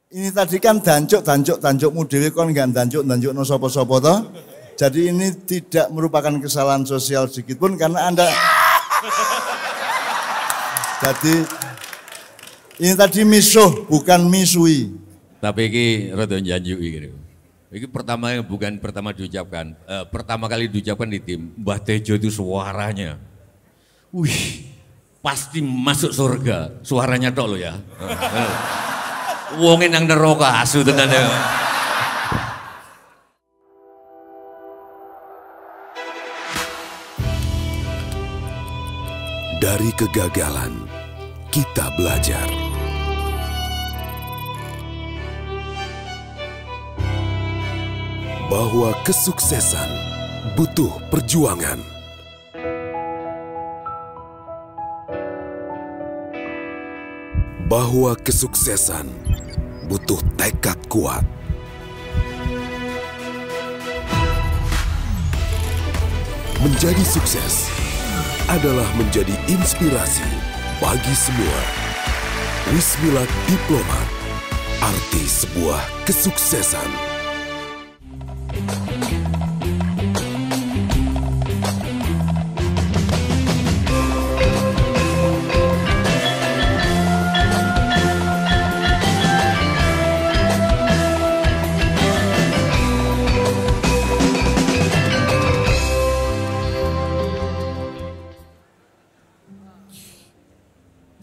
Ini tadi kan dancuk-dancukmu dhewe kon gak dancuk-dancukno sapa-sapa to. Jadi ini tidak merupakan kesalahan sosial sedikit pun karena Anda. Jadi ini tadi misuh bukan misui. Tapi ini rada njanjuki gitu. Ini bukan pertama diucapkan, pertama kali diucapkan di tim. Mbah Tejo itu suaranya, wih, pasti masuk surga. Suaranya tok lo ya. Wongin nang neraka asu tenan ya. Dari kegagalan, kita belajar. Bahwa kesuksesan butuh perjuangan. Bahwa kesuksesan butuh tekad kuat. Menjadi sukses adalah menjadi inspirasi bagi semua. Wismilak Diplomat, arti sebuah kesuksesan.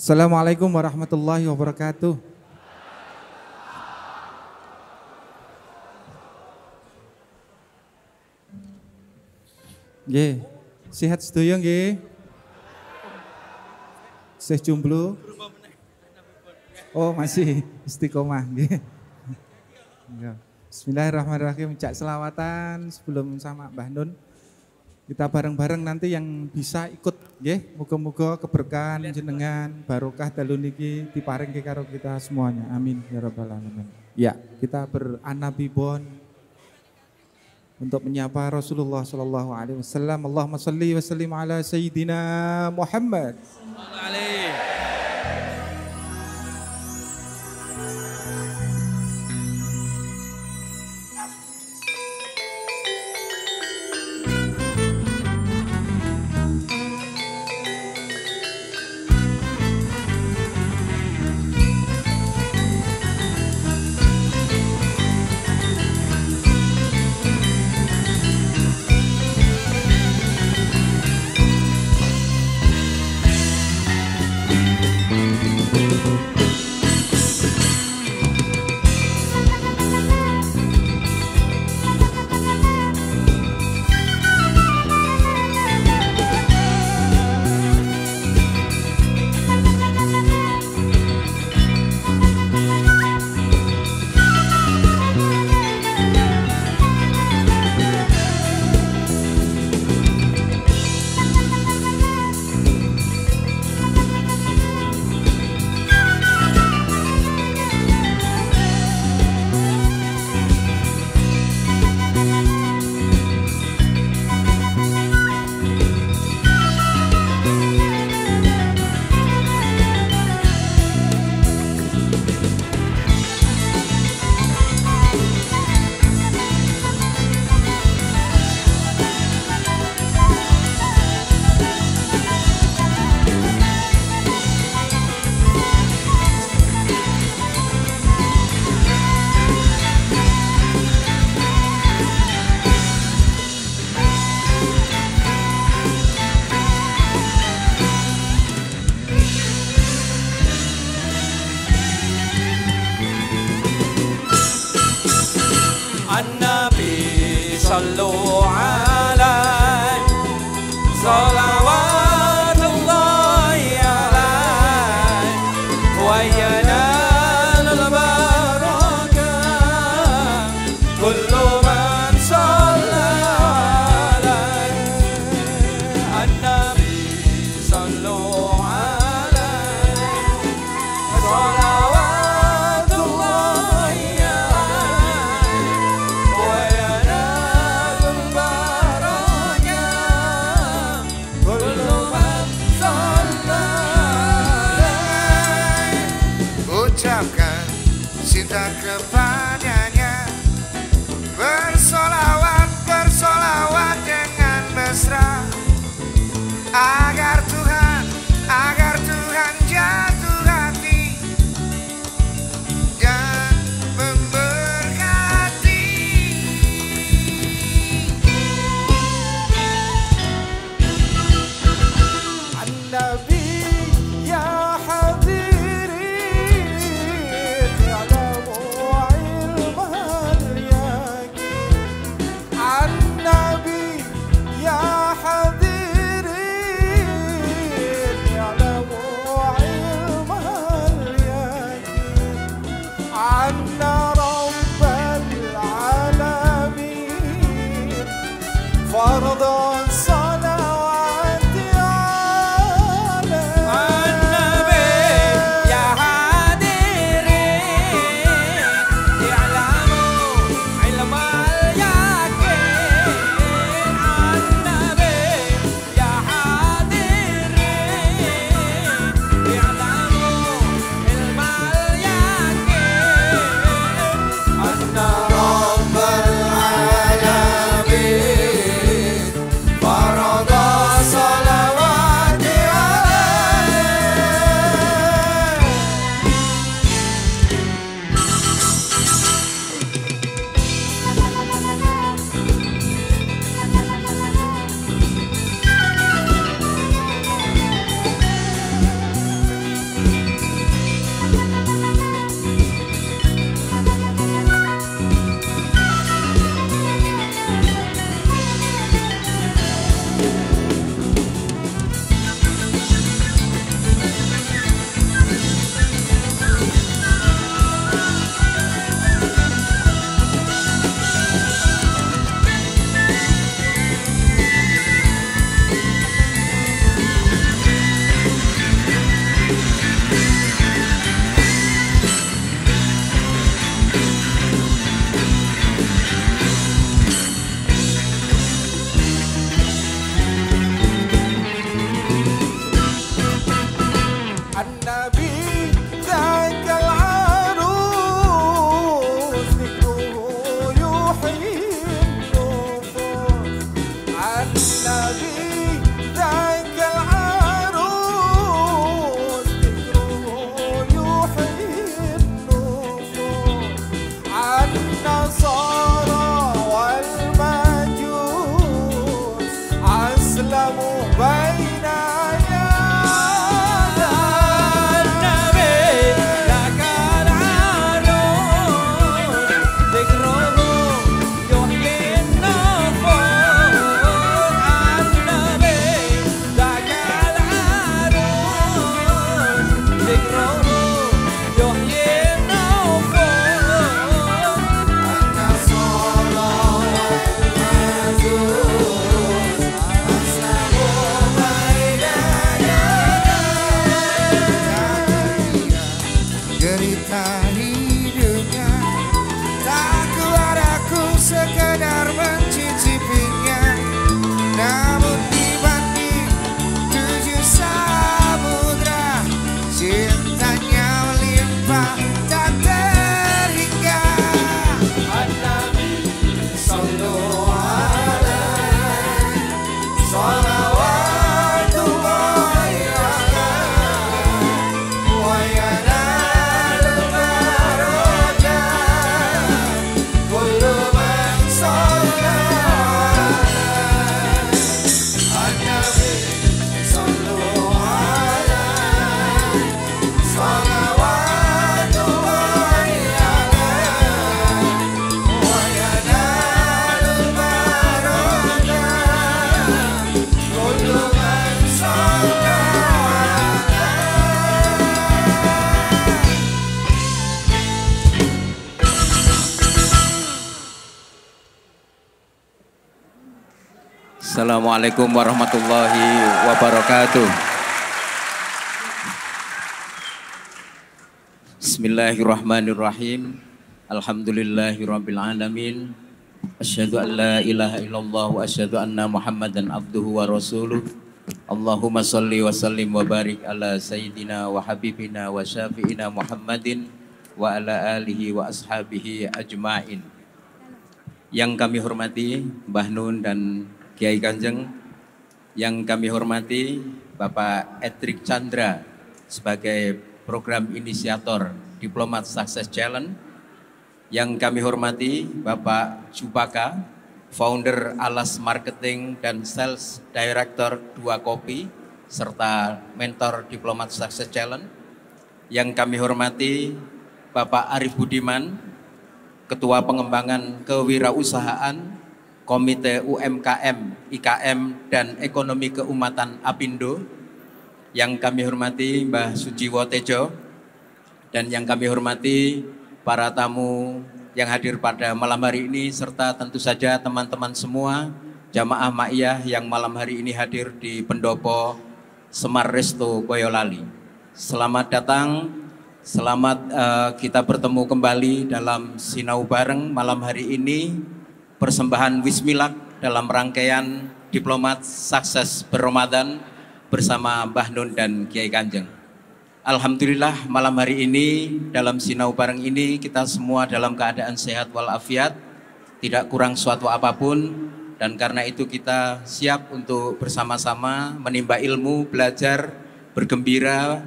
Assalamualaikum warahmatullahi wabarakatuh. Nggih, sehat sedaya nggih. Sih jomblo. Oh, masih istiqomah nggih. Bismillahirrahmanirrahim. Cak selawatan sebelum sama Mbah Nun. Kita bareng-bareng nanti yang bisa ikut nggih, muga-muga keberkahan jenengan barokah dalu niki diparingke karo kita semuanya. Amin ya rabbal alamin. Ya, kita beranabibon untuk menyapa Rasulullah sallallahu alaihi wasallam. Allahumma shalli wa sallim ala sayyidina Muhammad. kita kepadanya. Bersolawat, bersolawat dengan mesra, agar Tuhan jatuh hati dan memberkati. An-Nabi ya hadirin ya'lamu ilmal yaqin. An-Nabi ya hadirin ya'lamu ilmal yaqin. Anna rabbal alamin fardan salawati alayhi. An-Nabi ya hadirin ya'lamu ilmal yaqin. An-Nabi ya hadirin ya'lamu ilmal yaqin. Anna rabbal alamin farada salawati An-Nabi dzakal arus dzikruhu yuhyin nufus. An-Nabi dzakal arus dzikruhu yuhyin nufus. An-Nasara wal Majus aslamu baina derita hidupnya, tak kuat aku sekedar mencicipinya. Namun dibanding 7 samudra, cintanya melimpah tak terhingga. An-Nabi sallu alaihi salawatullah wa yanal darajat kullu man salla alaihi. An-Nabi sallu alaihi salawatullah wa yanal darajat kullu man salla Assalamualaikum warahmatullahi wabarakatuh. Bismillahirrahmanirrahim. Alhamdulillahirabbil alamin. Asyhadu an la ilaha illallah wa asyhadu anna Muhammadan abduhu wa rasuluh. Allahumma shalli wa sallim wa barik ala sayyidina wa habibina wa syafi'ina Muhammadin wa ala alihi wa ashabihi ajma'in. Yang kami hormati Mbah Nun dan Kiai Kanjeng, yang kami hormati Bapak Edric Chandra sebagai program inisiator Diplomat Success Challenge, yang kami hormati Bapak Jupaka, founder Alas Marketing dan Sales Director Dua Kopi, serta mentor Diplomat Success Challenge, yang kami hormati Bapak Arif Budiman, Ketua Pengembangan Kewirausahaan Komite UMKM, IKM, dan Ekonomi Keumatan Apindo, yang kami hormati Mbah Sujiwo Tejo, dan yang kami hormati para tamu yang hadir pada malam hari ini, serta tentu saja teman-teman semua jamaah Ma'iyah yang malam hari ini hadir di Pendopo Semar Resto Boyolali. Selamat datang, selamat kita bertemu kembali dalam Sinau Bareng malam hari ini, persembahan Wismilak dalam rangkaian Diplomat Sukses Berramadan bersama Mbah Nun dan Kiai Kanjeng. Alhamdulillah malam hari ini dalam Sinau Bareng ini kita semua dalam keadaan sehat walafiat, tidak kurang suatu apapun, dan karena itu kita siap untuk bersama-sama menimba ilmu, belajar, bergembira,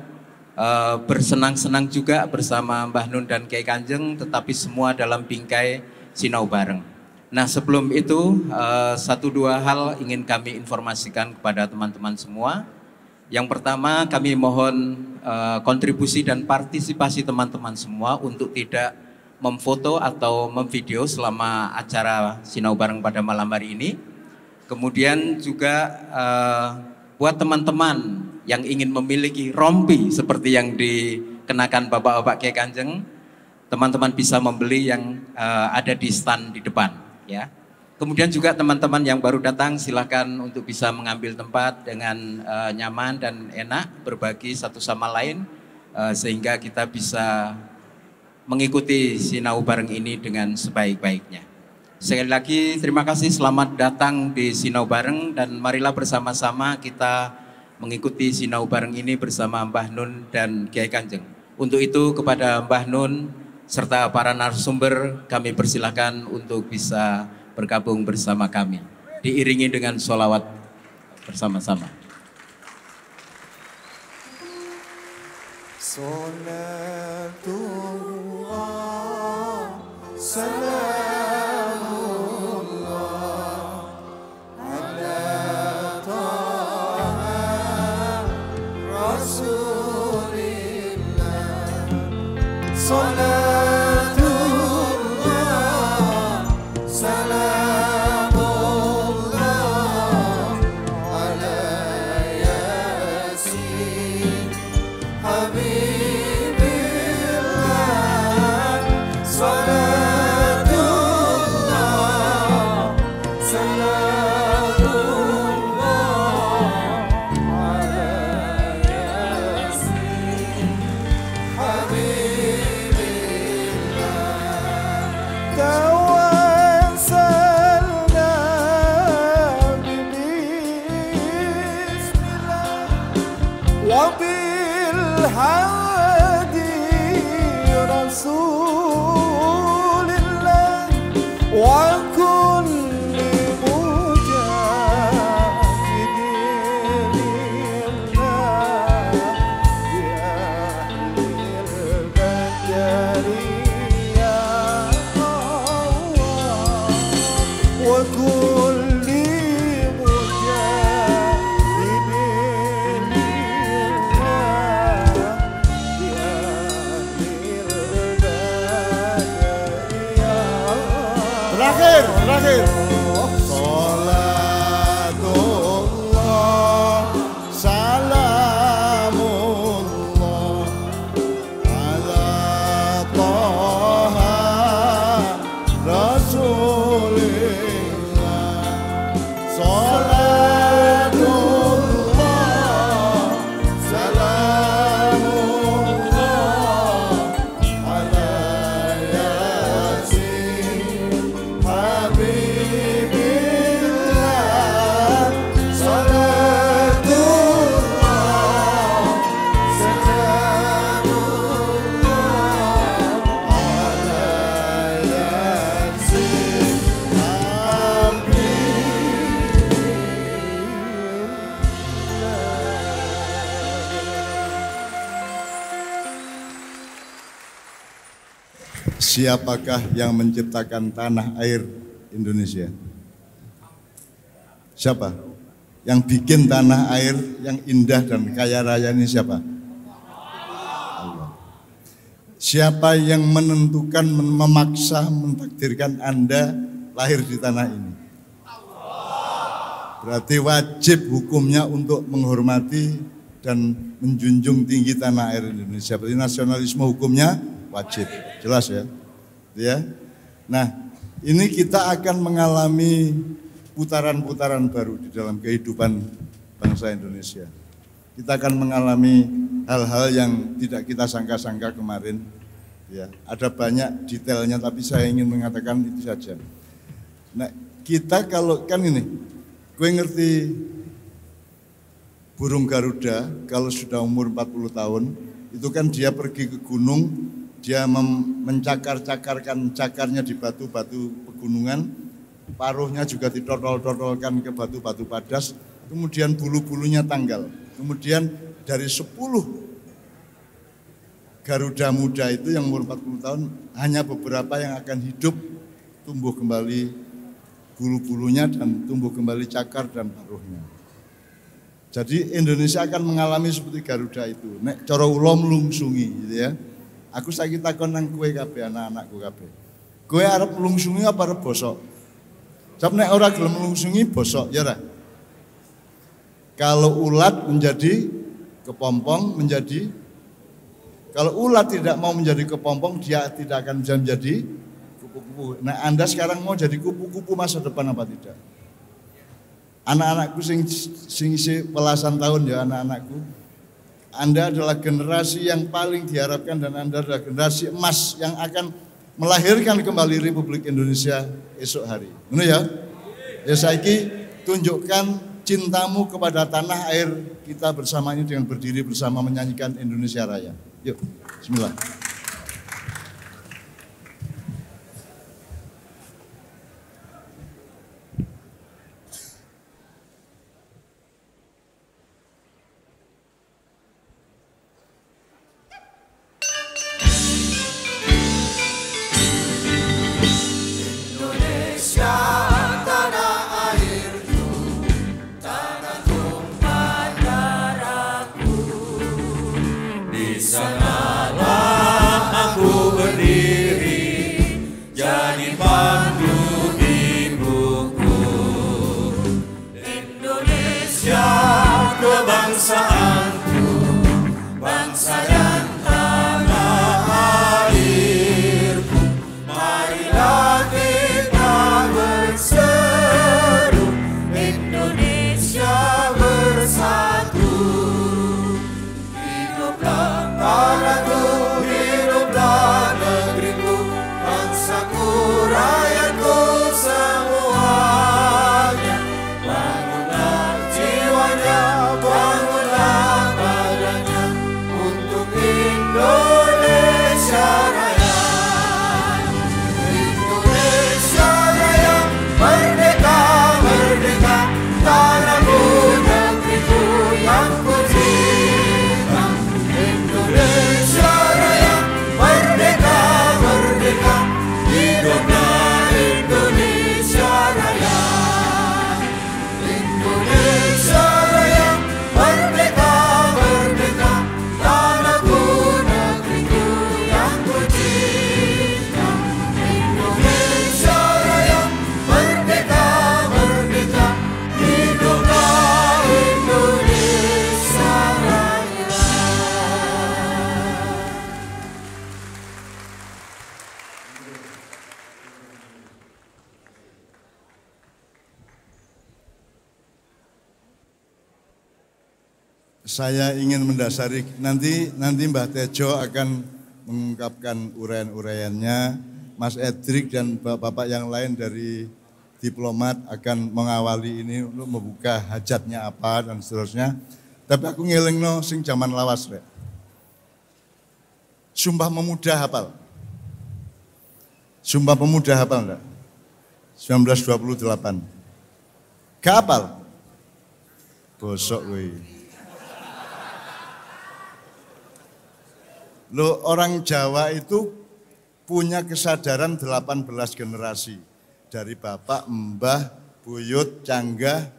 bersenang-senang juga bersama Mbah Nun dan Kiai Kanjeng, tetapi semua dalam bingkai Sinau Bareng. Nah, sebelum itu satu dua hal ingin kami informasikan kepada teman-teman semua. Yang pertama, kami mohon kontribusi dan partisipasi teman-teman semua untuk tidak memfoto atau memvideo selama acara Sinau Bareng pada malam hari ini. Kemudian juga buat teman-teman yang ingin memiliki rompi seperti yang dikenakan Bapak-bapak Kiai Kanjeng, teman-teman bisa membeli yang ada di stand di depan, ya. Kemudian juga teman-teman yang baru datang silakan untuk bisa mengambil tempat dengan nyaman dan enak, berbagi satu sama lain sehingga kita bisa mengikuti Sinau Bareng ini dengan sebaik-baiknya. Sekali lagi terima kasih, selamat datang di Sinau Bareng, dan marilah bersama-sama kita mengikuti Sinau Bareng ini bersama Mbah Nun dan Kiai Kanjeng. Untuk itu kepada Mbah Nun serta para narasumber kami persilakan untuk bisa bergabung bersama kami, diiringi dengan sholawat bersama-sama. Salatullah, salamullah, ala Taha Rasulillah. Terakhir. Salatullah, salamullah, ala Taha Rasulillah. Salatullah, salamullah, ala Yasin Habib. Siapakah yang menciptakan tanah air Indonesia? Siapa? Yang bikin tanah air yang indah dan kaya raya ini siapa? Allah. Siapa yang menentukan, memaksa, mentakdirkan Anda lahir di tanah ini? Berarti wajib hukumnya untuk menghormati dan menjunjung tinggi tanah air Indonesia. Berarti nasionalisme hukumnya wajib, jelas ya. Ya. Nah, ini kita akan mengalami putaran-putaran baru di dalam kehidupan bangsa Indonesia. Kita akan mengalami hal-hal yang tidak kita sangka-sangka kemarin. Ya, ada banyak detailnya, tapi saya ingin mengatakan itu saja. Nah, kita kalau kan ini, gue ngerti burung Garuda kalau sudah umur 40 tahun, itu kan dia pergi ke gunung, dia mencakar-cakarkan cakarnya di batu-batu pegunungan, paruhnya juga ditotol-totolkan ke batu-batu padas, kemudian bulu-bulunya tanggal. Kemudian dari 10 Garuda muda itu yang umur 40 tahun, hanya beberapa yang akan hidup, tumbuh kembali bulu-bulunya dan tumbuh kembali cakar dan paruhnya. Jadi Indonesia akan mengalami seperti Garuda itu. Nek cara ula mlungsungi gitu ya. Aku saiki takon nang kowe kabeh anak-anakku kabeh. Kowe arep mlungsungi apa arep bosok? Sebab nek ora gelem mlungsungi bosok ya ora. Kalau ulat menjadi kepompong menjadi, kalau ulat tidak mau menjadi kepompong dia tidak akan bisa menjadi kupu-kupu. Nah, Anda sekarang mau jadi kupu-kupu masa depan apa tidak? Anak-anakku sing belasan tahun ya anak-anakku. Anda adalah generasi yang paling diharapkan dan Anda adalah generasi emas yang akan melahirkan kembali Republik Indonesia esok hari. Benar ya? Ya saiki tunjukkan cintamu kepada tanah air kita bersama ini dengan berdiri bersama menyanyikan Indonesia Raya. Yuk, bismillah. Saya ingin mendasari, nanti Mbah Tejo akan mengungkapkan uraian-uraiannya, Mas Edrik dan bapak-bapak yang lain dari diplomat akan mengawali ini untuk membuka hajatnya apa dan seterusnya. Tapi aku ngelingno sing zaman lawas rek. Sumpah Pemuda hafal? Sumpah Pemuda hafal enggak? 1928. Gak hafal? Bosok weh. Loh, orang Jawa itu punya kesadaran 18 generasi. Dari bapak, mbah, buyut, canggah,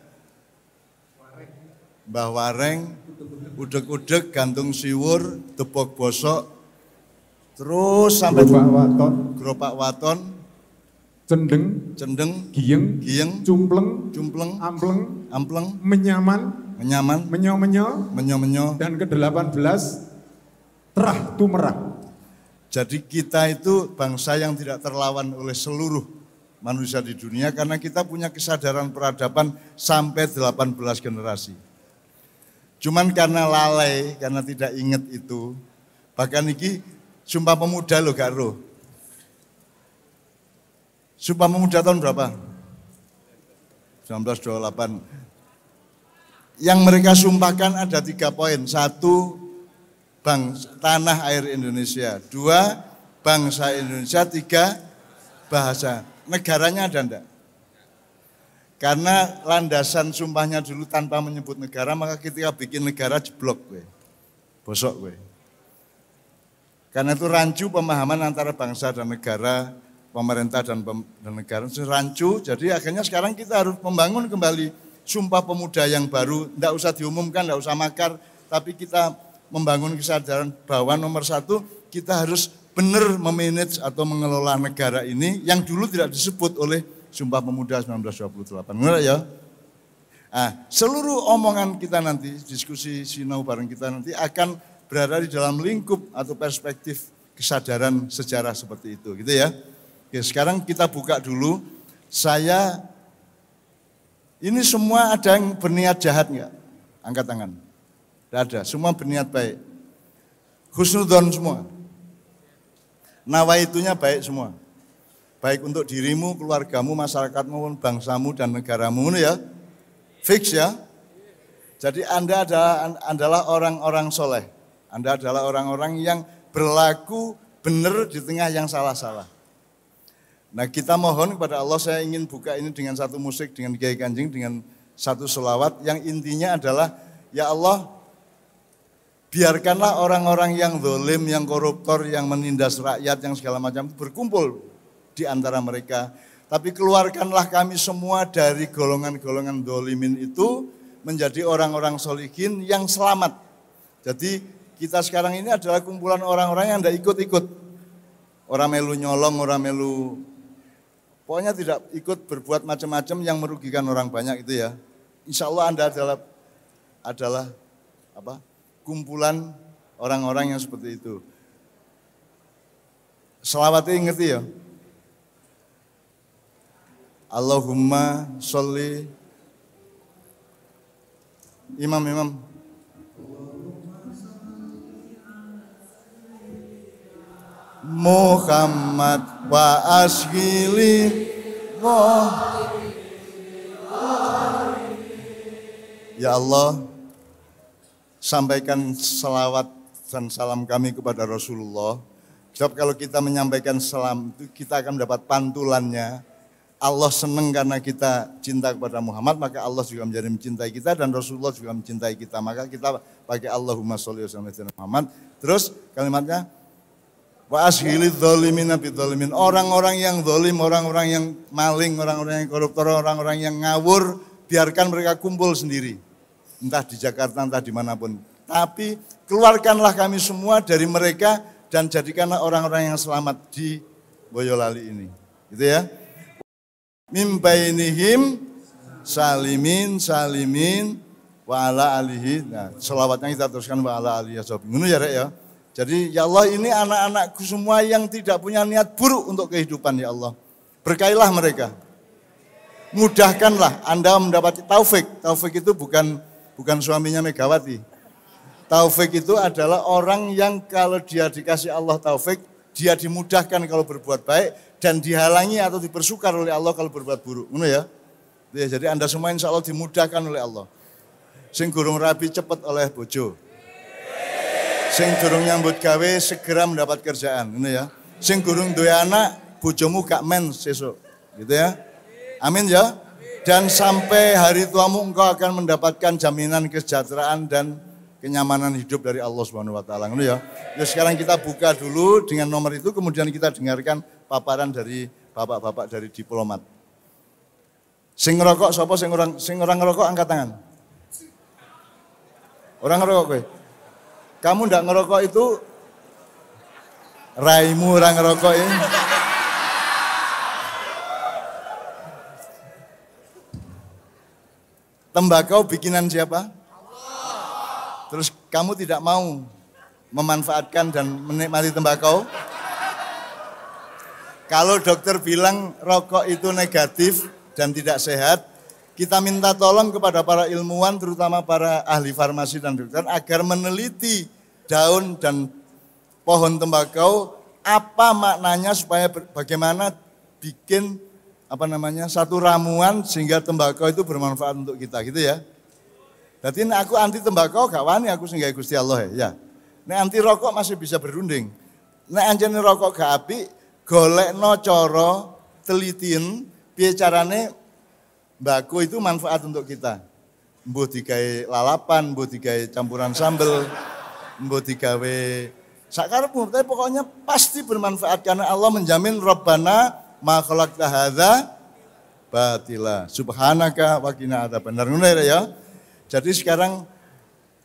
mbah wareng, udeg-udeg, gantung siwur, tepok bosok, terus sampai geropak waton, cendeng, giyeng, cumpleng, ampleng, menyaman, menyo, dan ke-18 terah tumerah. Jadi kita itu bangsa yang tidak terlawan oleh seluruh manusia di dunia karena kita punya kesadaran peradaban sampai 18 generasi. Cuman karena lalai, karena tidak ingat itu, bahkan ini Sumpah Pemuda loh gak roh. Sumpah Pemuda tahun berapa? 1928. Yang mereka sumpahkan ada 3 poin. 1, tanah air Indonesia. 2, bangsa Indonesia. 3, bahasa. Negaranya ada enggak? Karena landasan sumpahnya dulu tanpa menyebut negara, maka ketika bikin negara jeblok gue. Bosok gue. Karena itu rancu pemahaman antara bangsa dan negara, pemerintah dan negara. Rancu, jadi akhirnya sekarang kita harus membangun kembali Sumpah Pemuda yang baru. Enggak usah diumumkan, enggak usah makar, tapi kita membangun kesadaran bahwa nomor 1, kita harus benar memanage atau mengelola negara ini yang dulu tidak disebut oleh Sumpah Pemuda 1928. Benar ya? Nah, seluruh omongan kita nanti, diskusi sinau bareng kita nanti akan berada di dalam lingkup atau perspektif kesadaran sejarah seperti itu, gitu ya. Oke, sekarang kita buka dulu. Ini semua ada yang berniat jahat enggak? Angkat tangan. Tidak ada, semua berniat baik. Husnudzon semua. Nawaitunya baik semua. Baik untuk dirimu, keluargamu, masyarakatmu, bangsamu, dan negaramu, ya. Fix ya. Jadi Anda adalah orang-orang soleh. Anda adalah orang-orang yang berlaku benar di tengah yang salah-salah. Nah, kita mohon kepada Allah, saya ingin buka ini dengan satu musik, dengan Kiai Kanjeng, dengan satu selawat yang intinya adalah, ya Allah, biarkanlah orang-orang yang zalim, yang koruptor, yang menindas rakyat, yang segala macam berkumpul di antara mereka. Tapi keluarkanlah kami semua dari golongan-golongan zalimin itu menjadi orang-orang solihin yang selamat. Jadi kita sekarang ini adalah kumpulan orang-orang yang tidak ikut-ikut. Orang melu nyolong, orang melu, pokoknya tidak ikut berbuat macam-macam yang merugikan orang banyak itu ya. Insya Allah Anda adalah kumpulan orang-orang yang seperti itu. Selawatnya ngerti ya? Allahumma sholli. Imam. Muhammad wa asghili ya Allah, sampaikan selawat dan salam kami kepada Rasulullah. Sebab kalau kita menyampaikan salam itu kita akan mendapat pantulannya. Allah senang karena kita cinta kepada Muhammad, maka Allah juga menjadi mencintai kita dan Rasulullah juga mencintai kita. Maka kita pakai Allahumma sholli wa sallim Muhammad. Terus kalimatnya wa ashilidz zalimina bidzalimin. Orang-orang yang zalim, orang-orang yang maling, orang-orang yang koruptor, orang-orang yang ngawur, biarkan mereka kumpul sendiri. Entah di Jakarta, entah dimanapun. Tapi keluarkanlah kami semua dari mereka dan jadikanlah orang-orang yang selamat di Boyolali ini. Gitu ya. Mim bainihim salimin wa ala alihi. Nah, selawatnya kita teruskan wa ala alihi ashabi. Ngono ya Rek ya. Jadi ya Allah, ini anak-anakku semua yang tidak punya niat buruk untuk kehidupan ya Allah. Berkailah mereka. Mudahkanlah Anda mendapat taufik. Taufik itu bukan suaminya Megawati. Taufik itu adalah orang yang kalau dia dikasih Allah taufik, dia dimudahkan kalau berbuat baik dan dihalangi atau dipersukar oleh Allah kalau berbuat buruk. Ngono ya. Jadi Anda semua insya Allah dimudahkan oleh Allah. Sing gurung rabi cepet oleh bojo. Sing durung nyambut gawe segera mendapat kerjaan, ngono ya. Sing gurung duwe anak, bojomu gak men sesuk. Gitu ya. Amin ya. Dan sampai hari tuamu engkau akan mendapatkan jaminan kesejahteraan dan kenyamanan hidup dari Allah Subhanahu wa taala. Ngono ya. Ya sekarang kita buka dulu dengan nomor itu, kemudian kita dengarkan paparan dari bapak-bapak dari diplomat. Sing ngerokok sapa, sing orang ngerokok angkat tangan. Orang ngerokok kowe. Kamu ndak ngerokok itu raimu orang ngerokok ini. Tembakau bikinan siapa? Terus kamu tidak mau memanfaatkan dan menikmati tembakau? Kalau dokter bilang rokok itu negatif dan tidak sehat, kita minta tolong kepada para ilmuwan, terutama para ahli farmasi dan dokter, agar meneliti daun dan pohon tembakau, apa maknanya supaya bagaimana bikin satu ramuan sehingga tembakau itu bermanfaat untuk kita, gitu ya. Jadi aku anti tembakau gak wani aku sehingga Gusti Allah ya. Nek anti rokok masih bisa berunding. Nek anjene rokok gak apik, golekno cara telitin piye carane mbako itu manfaat untuk kita. Mbuh digawe lalapan, mbuh digawe campuran sambel, mbuh digawe sakarepmu, tapi pokoknya pasti bermanfaat karena Allah menjamin Rabbana ma khalaqta hadza batila subhanaka wa qina adzabannar. Ngono ya. Jadi sekarang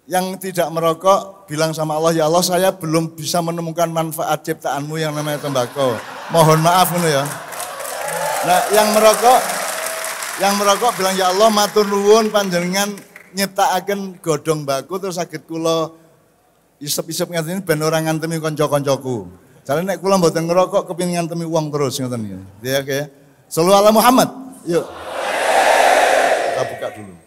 yang tidak merokok bilang sama Allah, ya Allah saya belum bisa menemukan manfaat ciptaanmu yang namanya tembakau. Mohon maaf ngono ya. Nah, yang merokok bilang ya Allah matur nuwun panjenengan nyiptakaken godhong baku terus saged kula isep-isep ngaten ben ora ngantemi kanca-kancaku. Jare nek kula mboten ngerokok kepengin ngantemi wong terus ngoten ya. Ya oke. Shallallahu ala Muhammad. Yuk. Kita buka dulu.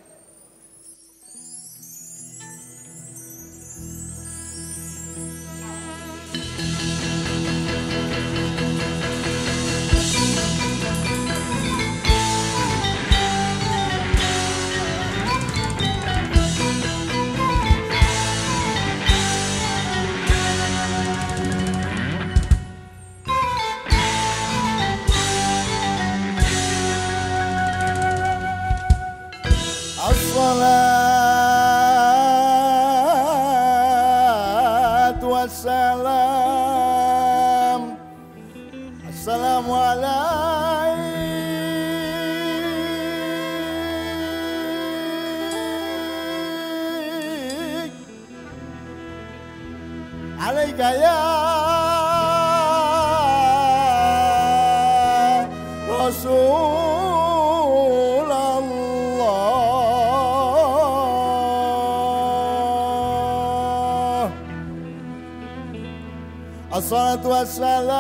Assalatu wassalam. Assalamu alaika ya Rasulullah. Assalatu wassalamu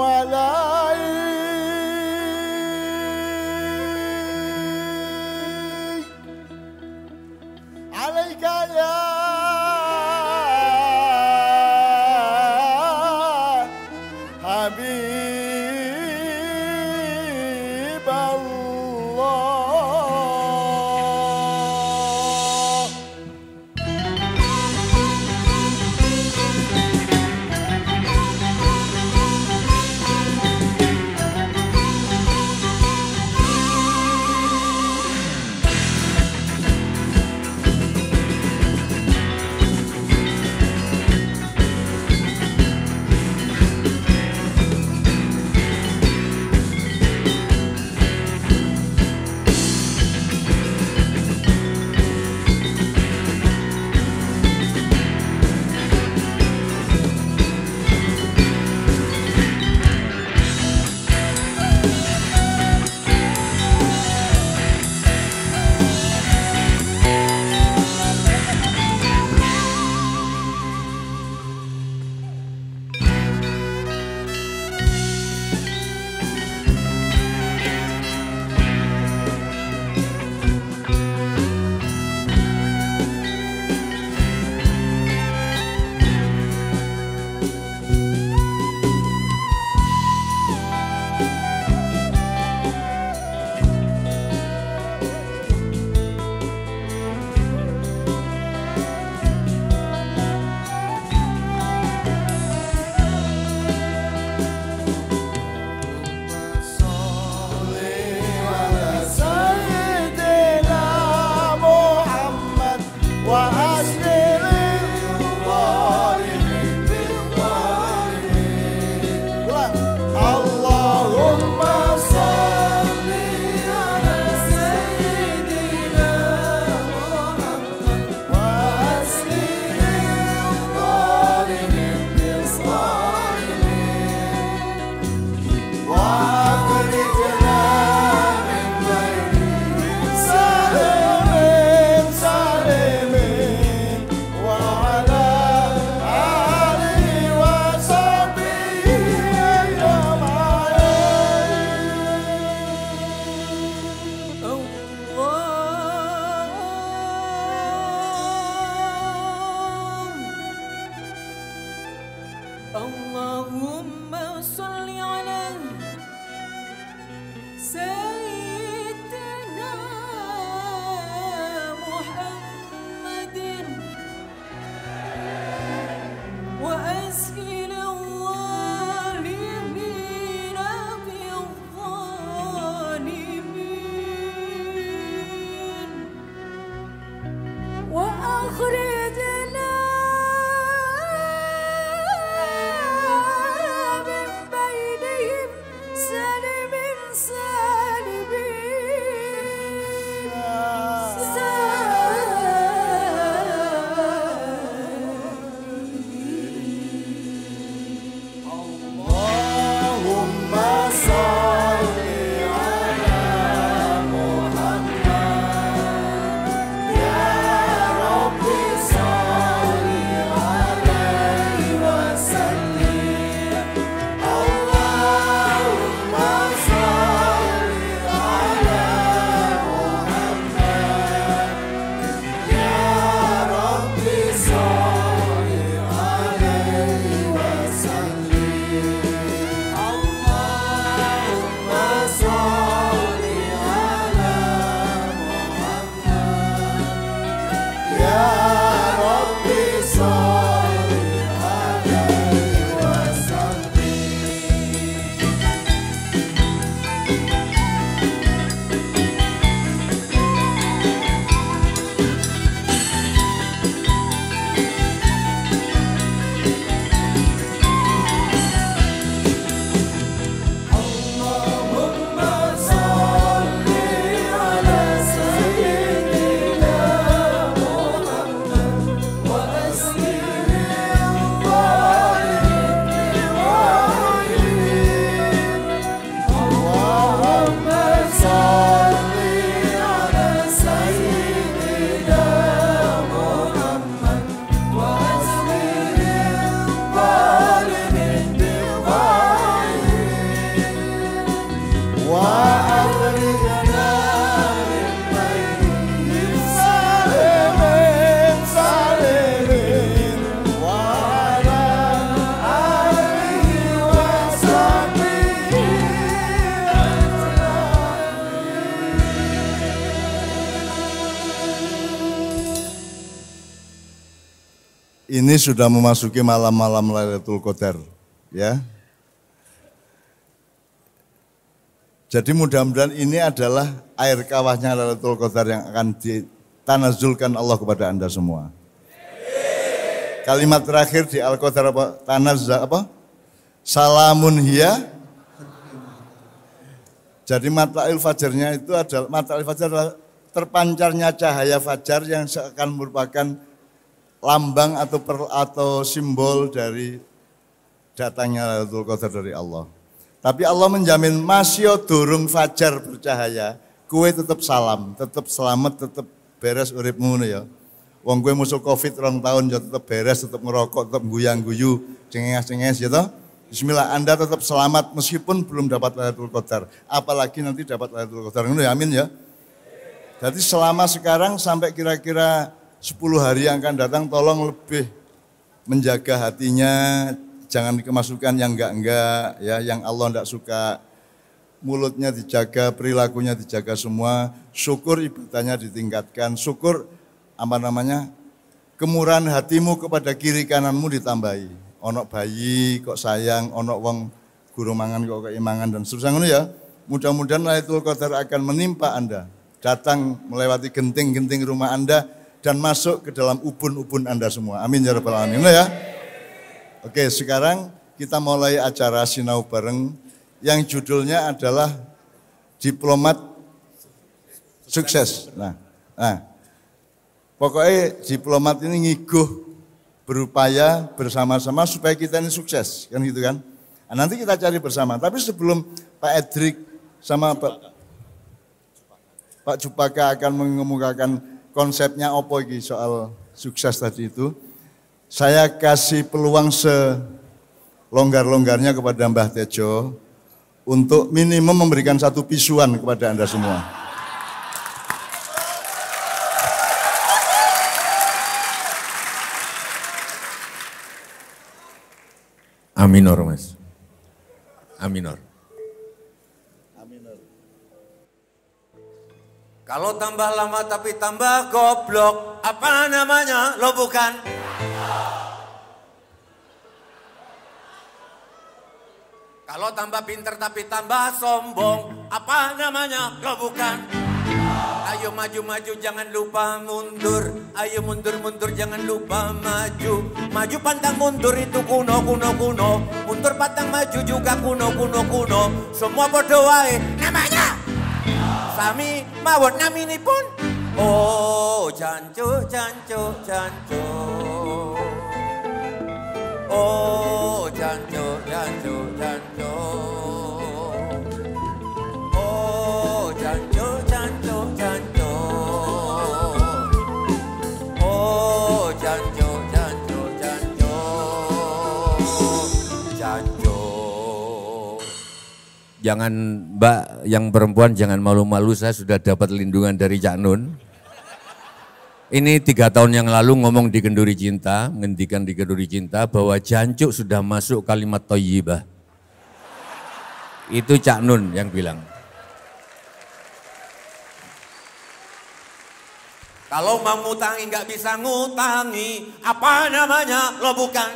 alaika ya Habib Allah. Ini sudah memasuki malam-malam Lailatul Qadar, ya. Jadi mudah-mudahan ini adalah air kawahnya Lailatul Qadar yang akan ditanazulkan Allah kepada Anda semua. Kalimat terakhir di Al-Qadar apa? Tanazza apa? Salamun hiya. Jadi matla'il fajarnya itu adalah matla'il fajar adalah terpancarnya cahaya fajar yang akan merupakan lambang atau simbol dari datangnya Lailatul Qadar dari Allah. Tapi Allah menjamin masih durung fajar bercahaya, kue tetap salam, tetap selamat, tetap beres uripmu ya. Wong kue musuh Covid 2 tahun ya tetap beres, tetap ngerokok, tetap guyang-guyu, cengenges-cengenges ya toh. Bismillah, Anda tetap selamat meskipun belum dapat Lailatul Qadar, apalagi nanti dapat Lailatul Qadar. Ya, amin ya. Jadi selama sekarang sampai kira-kira 10 hari yang akan datang, tolong lebih menjaga hatinya, jangan kemasukan yang enggak-enggak, ya, yang Allah enggak suka. Mulutnya dijaga, perilakunya dijaga semua, syukur ibadahnya ditingkatkan, syukur kemurahan hatimu kepada kiri kananmu ditambahi. Onok bayi kok sayang, onok wong guru mangan kok keimangan dan seterusnya ya. Mudah-mudahan Lailatul Qadar akan menimpa Anda, datang melewati genting-genting rumah Anda, dan masuk ke dalam ubun-ubun Anda semua. Amin ya rabbal alamin ya. Oke, sekarang kita mulai acara sinau bareng yang judulnya adalah Diplomat Sukses. Nah, pokoknya diplomat ini ngiguh berupaya bersama-sama supaya kita ini sukses, kan gitu kan. Nah, nanti kita cari bersama. Tapi sebelum Pak Edric sama Pak Jupaka akan mengemukakan konsepnya opo iki soal sukses tadi itu, saya kasih peluang selonggar-longgarnya kepada Mbah Tejo untuk minimum memberikan satu pisuan kepada Anda semua. Amin, Mas. A minor. Kalau tambah lama tapi tambah goblok, apa namanya? Lo bukan? Kalau tambah pinter tapi tambah sombong, apa namanya? Lo bukan? Ayo maju-maju jangan lupa mundur, ayo mundur-mundur jangan lupa maju. Maju pantang mundur itu kuno, mundur pantang maju juga kuno. Semua bodoh wae namanya. Sami mawon naminipun. Oh jancu. Oh jancu. Oh jancu. Oh jancu. Jangan Mbak yang perempuan jangan malu-malu, saya sudah dapat lindungan dari Cak Nun. Ini 3 tahun yang lalu ngomong di Kenduri Cinta, menghentikan di Kenduri Cinta bahwa jancuk sudah masuk kalimat thayyibah. Itu Cak Nun yang bilang. Kalau mau ngutangi nggak bisa ngutangi, apa namanya? Lo bukan.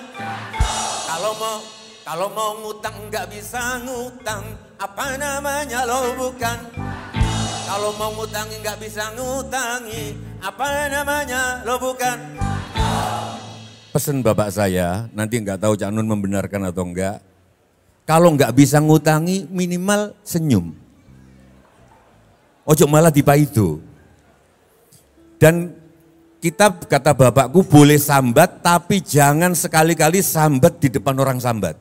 Kalau mau ngutang nggak bisa ngutang, apa namanya? Lo bukan. Kalau mau ngutangi nggak bisa ngutangi, apa namanya? Lo bukan. Pesen bapak saya, nanti nggak tahu Cak Nun membenarkan atau enggak. Kalau nggak bisa ngutangi minimal senyum. Ojo malah dipaido. Dan kita kata bapakku boleh sambat tapi jangan sekali-kali sambat di depan orang sambat.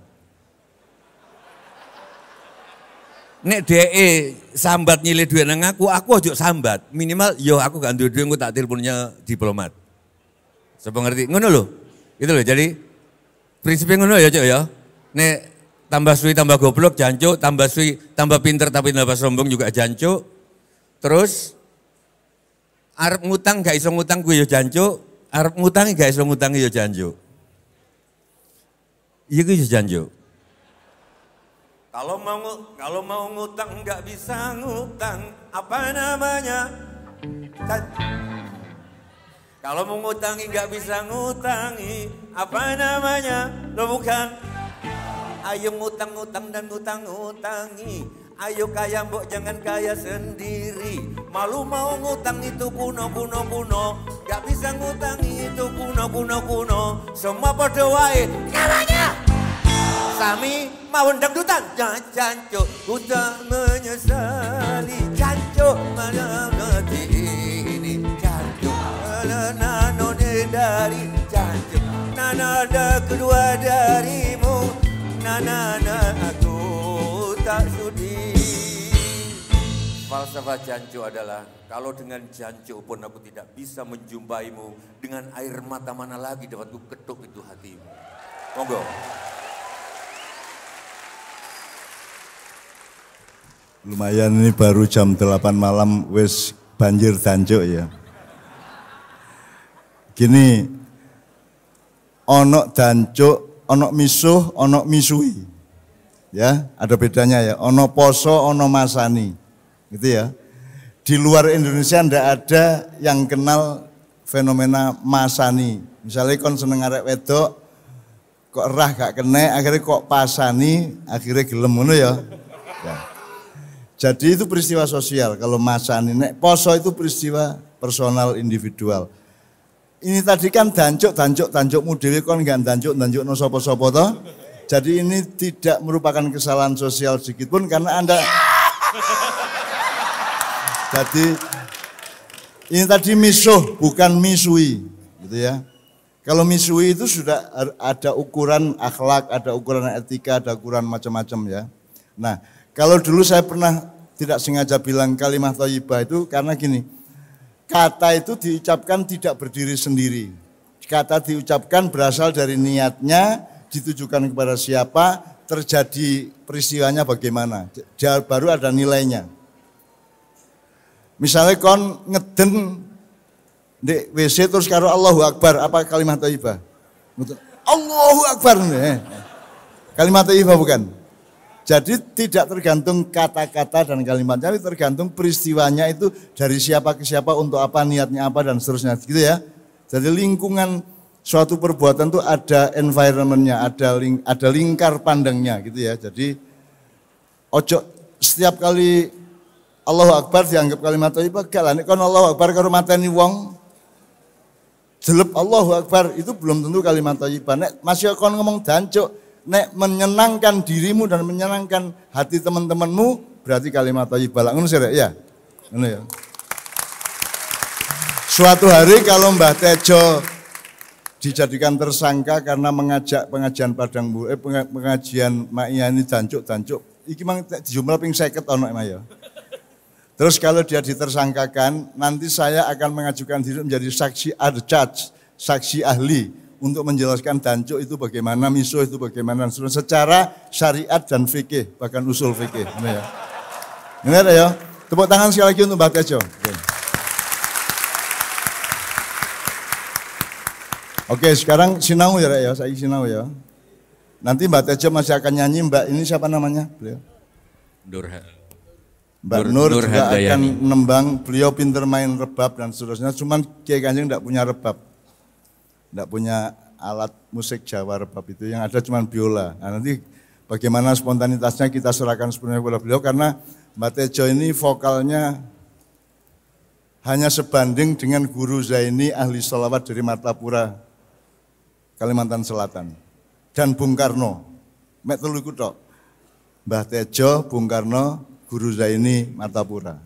Nek DE sambat nyilih duit nang aku ojo sambat. Minimal yo aku gak duwe duit, aku tak teleponnya diplomat. Sapa ngerti? Ngono lho. Itu loh. Jadi prinsipnya ngono ya, Cuk ya. Nek tambah suwi tambah goblok jancuk, tambah suwi tambah pinter tapi tambah sombong juga jancuk. Terus arep ngutang gak iso ngutang gue yo jancuk, arep ngutangi gak iso ngutangi yo jancuk. Iya gue yo jancuk. Kalau mau ngutang nggak bisa ngutang, apa namanya? Kalau mau ngutangi nggak bisa ngutangi, apa namanya? Lo bukan. Ayo ngutang-ngutang dan ngutang-ngutangi. Ayo kaya mbok jangan kaya sendiri. Malu mau ngutang itu kuno. Gak bisa ngutangi itu kuno. Semua podo wae namanya. Sami mau dangdutan jancuk, ku tak menyesali jancuk mana nanti ini jancuk. Nano dari jancuk, nana ada kedua darimu, nana aku tak sudi. Falsafah jancuk adalah kalau dengan jancuk pun aku tidak bisa menjumpaimu, dengan air mata mana lagi dapat ku ketuk itu hatimu. Monggo. Lumayan ini baru jam 8 malam wis banjir jancuk ya. Gini, ono jancuk, ono misuh, ono misui. Ya, ada bedanya ya. Ono poso, ono masani. Gitu ya. Di luar Indonesia ndak ada yang kenal fenomena masani. Misalnya kon seneng arek wedok, kok erah gak kena, akhirnya kok pasani, akhirnya gelem ngono ya. Ya. Jadi itu peristiwa sosial, kalau masani, nek poso itu peristiwa personal individual. Ini tadi kan dancuk-dancukmu dhewe kon gak dancuk-dancukno sapa-sapa to. Jadi ini tidak merupakan kesalahan sosial sedikit pun karena Anda. Jadi ini tadi misuh bukan misui, gitu ya. Kalau misui itu sudah ada ukuran akhlak, ada ukuran etika, ada ukuran macam-macam ya. Nah, kalau dulu saya pernah tidak sengaja bilang kalimat thayyibah itu karena gini, kata itu diucapkan tidak berdiri sendiri. Kata diucapkan berasal dari niatnya, ditujukan kepada siapa, terjadi peristiwanya bagaimana. Baru ada nilainya. Misalnya kon ngeden di WC terus karo Allahu Akbar, apa kalimat thayyibah? Allahu Akbar. Kalimat thayyibah bukan? Jadi tidak tergantung kata-kata dan kalimatnya, tapi tergantung peristiwanya itu dari siapa ke siapa, untuk apa, niatnya apa, dan seterusnya. Gitu ya. Jadi lingkungan suatu perbuatan itu ada environment-nya, ada lingkar pandangnya gitu ya. Jadi ojo setiap kali Allahu Akbar dianggap kalimat thayyibah, gak lah nek kon Allahu Akbar karo mateni wong jelep Allahu Akbar itu belum tentu kalimat thayyibah. Nek masih kon ngomong dancuk, nek menyenangkan dirimu dan menyenangkan hati teman-temanmu berarti kalimat thayyibah. Ngono sih ya. Ngono ya. Suatu hari kalau Mbah Tejo dijadikan tersangka karena mengajak pengajian pengajian Ma'iyah ini dancuk. Iki mang dijumlah ping 50 ono ya. Terus kalau dia ditersangkakan, nanti saya akan mengajukan diri menjadi saksi judge, saksi ahli untuk menjelaskan dancuk itu bagaimana, misuh itu bagaimana, secara syariat dan fikih, bahkan usul fikih. Ini ya. Ini ada ya. Tepuk tangan sekali lagi untuk Mbak Tejo. Oke, sekarang sinau ya, saya sinau ya. Nanti Mbak Tejo masih akan nyanyi, Mbak ini siapa namanya? Beliau? Mbak Nur juga akan nembang, beliau pinter main rebab dan seterusnya, cuman Kiai Kanjeng enggak punya rebab. Enggak punya alat musik Jawa rebab itu, yang ada cuman biola. Nah, nanti bagaimana spontanitasnya kita serahkan sepenuhnya kepada beliau, karena Mbak Tejo ini vokalnya hanya sebanding dengan Guru Zaini ahli sholawat dari Martapura, Kalimantan Selatan, dan Bung Karno. Mek telu iku tok. Mbah Tejo, Bung Karno, Guru Zaini Martapura.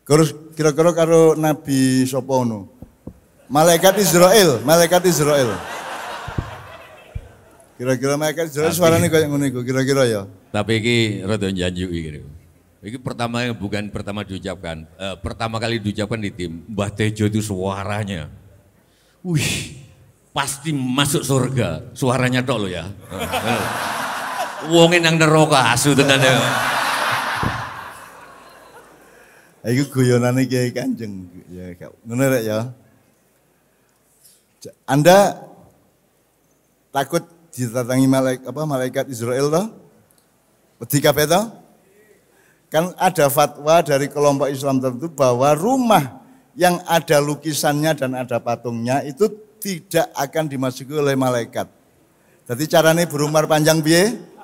Terus kira-kira karo Nabi sapa ngono? Malaikat Israel. Kira-kira malaikat Israel suarane kayak ngono iku, kira-kira ya. Tapi iki rada njanjuki gitu. Iki bukan pertama diucapkan. Pertama kali diucapkan di tim, Mbah Tejo itu suaranya. Wih, pasti masuk surga. Suaranya tok lo ya. Wongin nang neraka asu tenan ya. Iku guyonane Kiai Kanjeng ya, ngono rek ya. Anda takut ditatangi malaikat Israel toh? Wedi kabeh toh? Kan ada fatwa dari kelompok Islam tertentu bahwa rumah yang ada lukisannya dan ada patungnya itu tidak akan dimasuki oleh malaikat. Jadi caranya berumur panjang piye?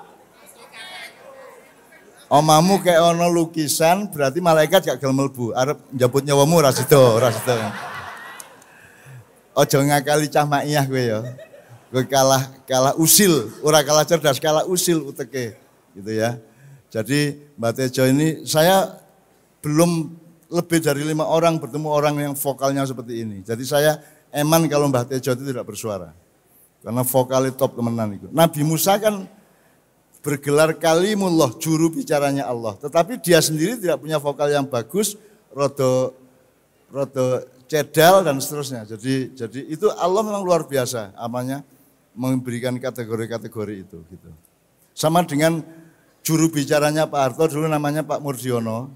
Omamu kayak ono lukisan berarti malaikat gak gelem mlebu. Arep njabut nyawamu ora sida. Ojo ngakali cah Ma'iyah kowe ya. Kowe kalah usil, ora kalah cerdas, kalah usil uteke gitu ya. Jadi Mbak Tejo ini saya belum lebih dari 5 orang bertemu orang yang vokalnya seperti ini. Jadi saya eman kalau Mbak Tejo itu tidak bersuara. Karena vokalnya top temenan itu. Nabi Musa kan bergelar kalimullah, juru bicaranya Allah. Tetapi dia sendiri tidak punya vokal yang bagus, rodo cedal dan seterusnya. Jadi itu Allah memang luar biasa amanya memberikan kategori-kategori itu gitu. Sama dengan juru bicaranya Pak Harto dulu namanya Pak Murdiono,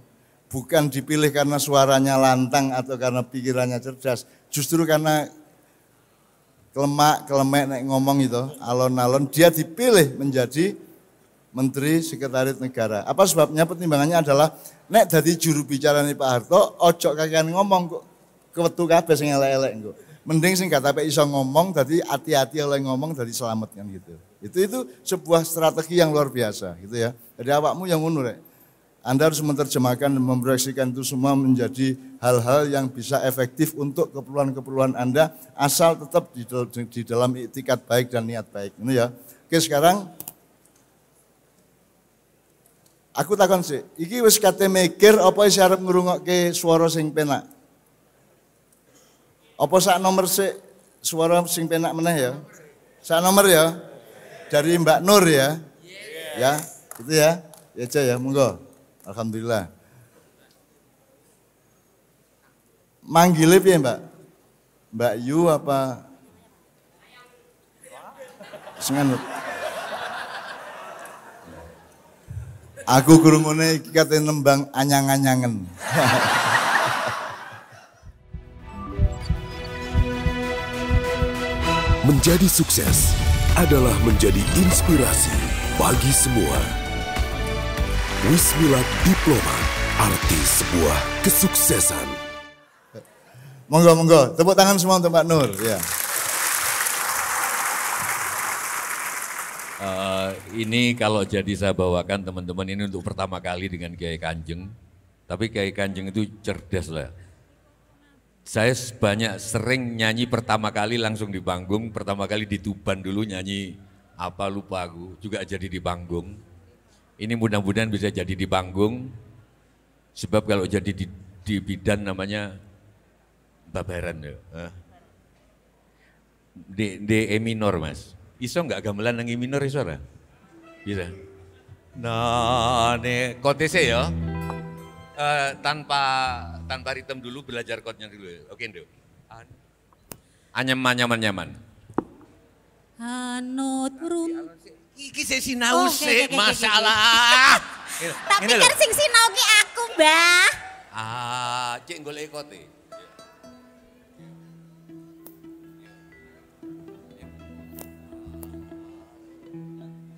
bukan dipilih karena suaranya lantang atau karena pikirannya cerdas, justru karena kelemek nek ngomong itu, alon-alon dia dipilih menjadi Menteri Sekretaris Negara. Apa sebabnya? Pertimbangannya adalah nek dadi juru bicaranya Pak Harto, ojo kakean ngomong kok kewetu kabeh sing elek-elek engko. Mending sing gak tapi iso ngomong, dadi hati-hati oleh ngomong dadi selamat kan gitu. Itu sebuah strategi yang luar biasa gitu ya. Jadi awakmu yang ngono rek. Anda harus menerjemahkan dan memproyeksikan itu semua menjadi hal-hal yang bisa efektif untuk keperluan-keperluan Anda, asal tetap di dalam iktikat baik dan niat baik. Ini ya. Oke, sekarang aku takon sih, iki wis kate mikir apa isih arep ngrungokke swara sing penak? Apa sak nomor sih suara sing penak meneh ya? Sak nomor ya? Dari Mbak Nur ya? Ya, itu ya. Ya aja ya, monggo. Alhamdulillah. Manggilnya piye, Mbak? Mbak Yu apa? Senganut. Aku krungune iki kate nembang anyang-anyangen. Menjadi sukses adalah menjadi inspirasi bagi semua. Wismilak Diplomat, arti sebuah kesuksesan. Monggo, tepuk tangan semua untuk Pak Nur. Ya. Ini kalau jadi saya bawakan teman-teman ini untuk pertama kali dengan Kiai Kanjeng. Tapi Kiai Kanjeng itu cerdas lah. Saya sering nyanyi pertama kali langsung di panggung, pertama kali di Tuban dulu nyanyi apa lupa aku, juga jadi di panggung. Ini mudah-mudahan bisa jadi di panggung, sebab kalau jadi di bidan namanya babaran ya. D E minor mas, iso nggak gamelan nang E minor iso ora? Bisa. Nah, ne kotese ya. Tanpa ritme dulu, belajar chordnya dulu. Oke, Ndo. Nyaman. Anut run. Iki sing sinau sik, masalah. Tak pikir sing sinau ki aku, Mbah. Cek golek kote.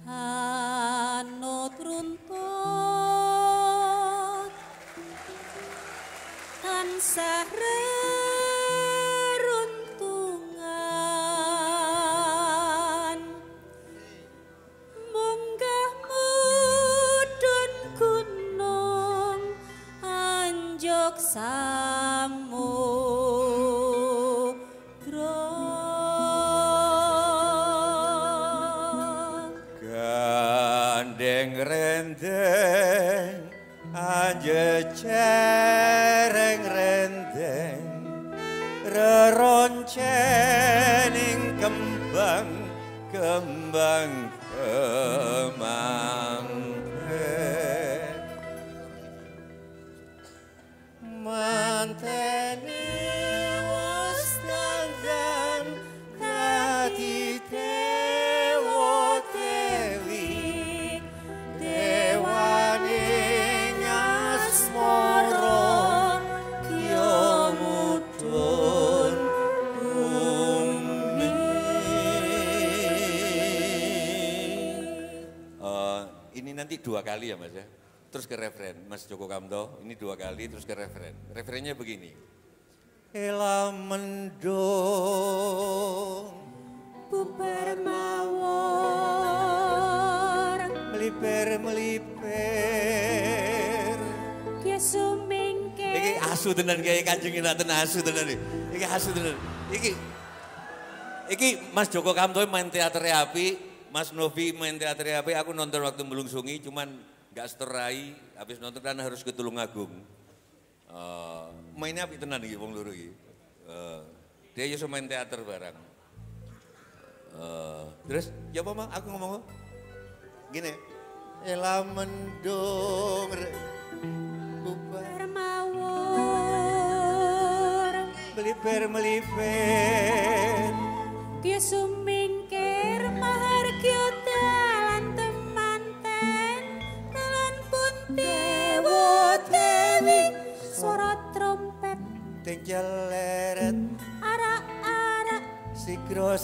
Anut runtut tansah reruntungan munggah mudhun gunung anjuk gandeng rendeng anjecereng rendeng reroncening kembang kemangke manteni wastangan dadi dewa dewi dewaning asmara kya mudhun bumi. Ini nanti 2 kali ya mas ya, terus ke referen, Mas Joko Kamto, ini 2 kali terus ke referen. Referennya begini. Ela mendung bubar mawar meliper ya sumingke Iki asu tenan Kiai Kanjeng ini asu tenan iki asu tenan. Iki Mas Joko Kamto main teater api, Mas Novi main teater api, aku nonton waktu Melungsungi cuman gak seterai, habis nonton kan harus ke Tulungagung. Mainnya api tenan iki wong loro iki. Dia iso main teater bareng. Terus ya apa Mang? Aku ngomong gini. ela mendung bubar mawar meliper ya sumingkir mahargya dalan temanten dalan pun dewa dewi suara trompet tinggal leret arak-arak sigra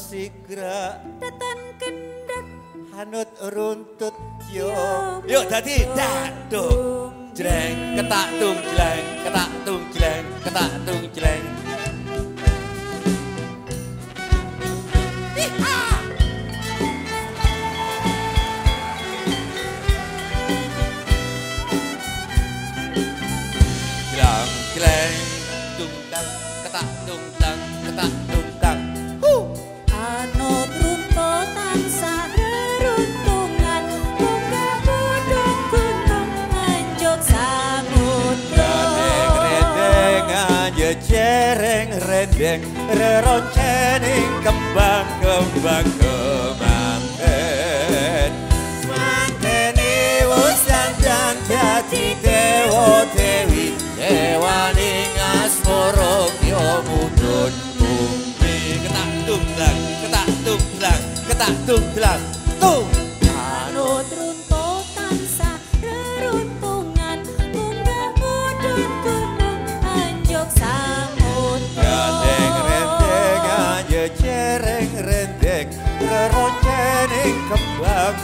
tetan kendat hanut runtut yo Yuk dadi dadung jreng ketak tung jleng ketak tung jleng ketak tung jleng. Jlang jleng tung tang ketak tung tang ketak tung tang. anut runtut tansah reruntungan munggah mudhun gunung anjuk samudra rendeng anjecereng rendeng reroncening kembang kemanten manteni wusandan dadi dewa dewi dewaning asmara kya mudhun bumi. Ketak tung tang ketak tung tang ketak tung tang tung. anut runtut tansah reruntungan munggah mudhun gunung anjuk samudra Gandeng rendeng anjecereng rendeng reroncening kembang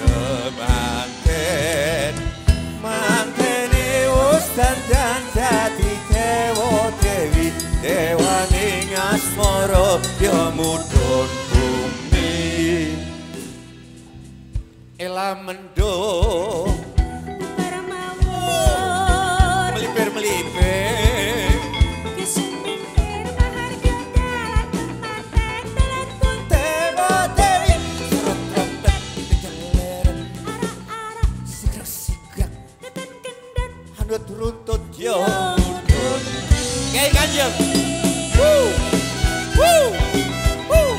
kemanten dan dadi dewa dewi dewaning asmara ya mudhun bumi ela mendung melipir-melipir dewa dewi trompet kejeleren sigrak-sigrak hanut runtut ya mudhun Kiai Kanjeng woo woo woo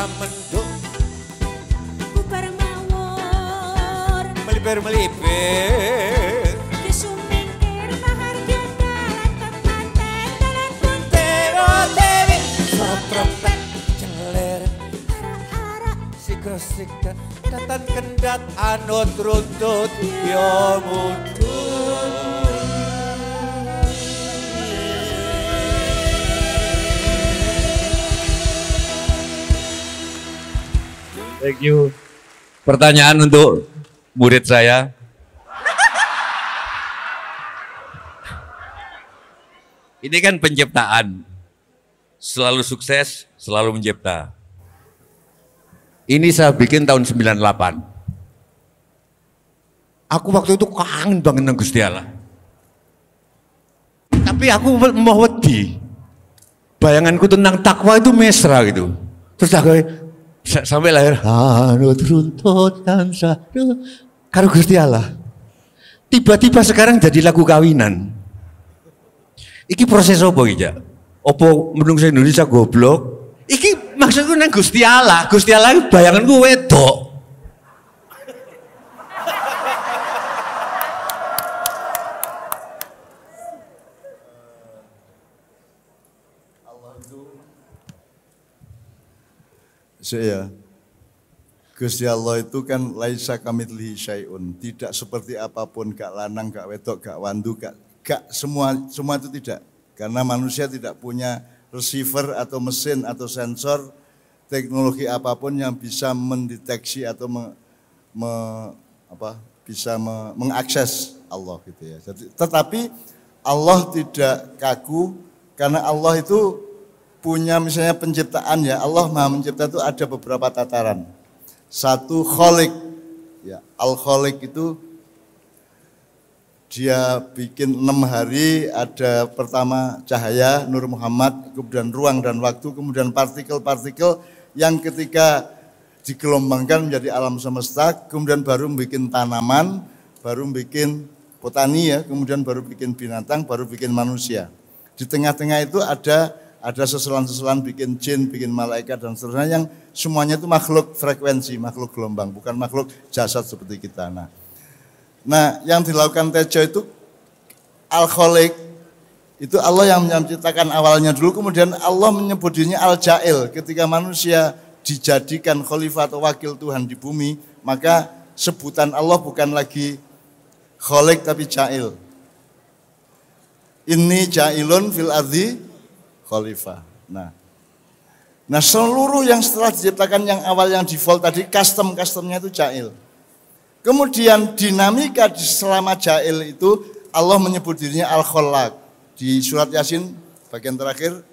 mendung bubar mawur melipir-melipir kesumingkir bahagia dalan kepanten dalan pun dewa dewi suara trompet jeleren arak-arak sikra-sikra datan kendat anut runtut ya mudhun Thank you. Pertanyaan untuk murid saya. Ini kan penciptaan. Selalu sukses, selalu mencipta. Ini saya bikin tahun 98. Aku waktu itu kangen banget dengan Gusti Allah. Tapi aku mau wedi. Bayanganku tentang takwa itu mesra gitu. Terus aku sampai lahir hanut runtut dan sadu karo Gusti Allah. Tiba-tiba sekarang jadi lagu kawinan. Iki proses apa iki, Jak? Apa menungso Indonesia goblok? Iki maksudku nang Gusti Allah. Gusti Allah bayanganku wedok. Ya, Gusti Allah itu kan laisa kamitslihi syai'un, tidak seperti apapun, gak lanang, gak wedok, gak wandu, gak semua itu tidak. Karena manusia tidak punya receiver atau mesin atau sensor teknologi apapun yang bisa mendeteksi atau bisa mengakses Allah gitu ya. Tetapi Allah tidak kaku karena Allah itu punya misalnya penciptaan ya, Allah Maha Mencipta itu ada beberapa tataran. Satu kholik, ya, al-kholik itu dia bikin 6 hari, ada pertama cahaya, Nur Muhammad, kemudian ruang dan waktu, kemudian partikel-partikel yang ketika digelombangkan menjadi alam semesta, kemudian baru bikin tanaman, baru bikin botani ya, kemudian baru bikin binatang, baru bikin manusia. Di tengah-tengah itu ada seselan-seselan bikin jin, bikin malaikat dan seterusnya yang semuanya itu makhluk frekuensi, makhluk gelombang, bukan makhluk jasad seperti kita. Nah, yang dilakukan Tejo itu Al-Khaliq, itu Allah yang menciptakan awalnya dulu, kemudian Allah menyebut dirinya Al-Ja'il. Ketika manusia dijadikan khalifah atau wakil Tuhan di bumi, maka sebutan Allah bukan lagi Khaliq tapi Ja'il. Inni ja'ilun fil ardi khalifah. Nah seluruh yang setelah diciptakan yang awal yang default tadi customnya itu Ja'il. Kemudian dinamika selama Ja'il itu Allah menyebut dirinya Al-Khallaq. Di surat Yasin bagian terakhir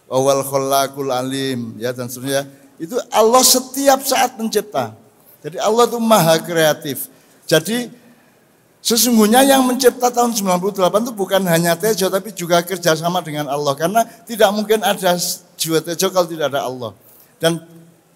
Wal Khallaqul Alim ya dan seterusnya. Itu Allah setiap saat mencipta. Jadi Allah itu maha kreatif. Jadi sesungguhnya yang mencipta tahun 98 itu bukan hanya Tejo tapi juga kerjasama dengan Allah. Karena tidak mungkin ada jiwa Tejo kalau tidak ada Allah. Dan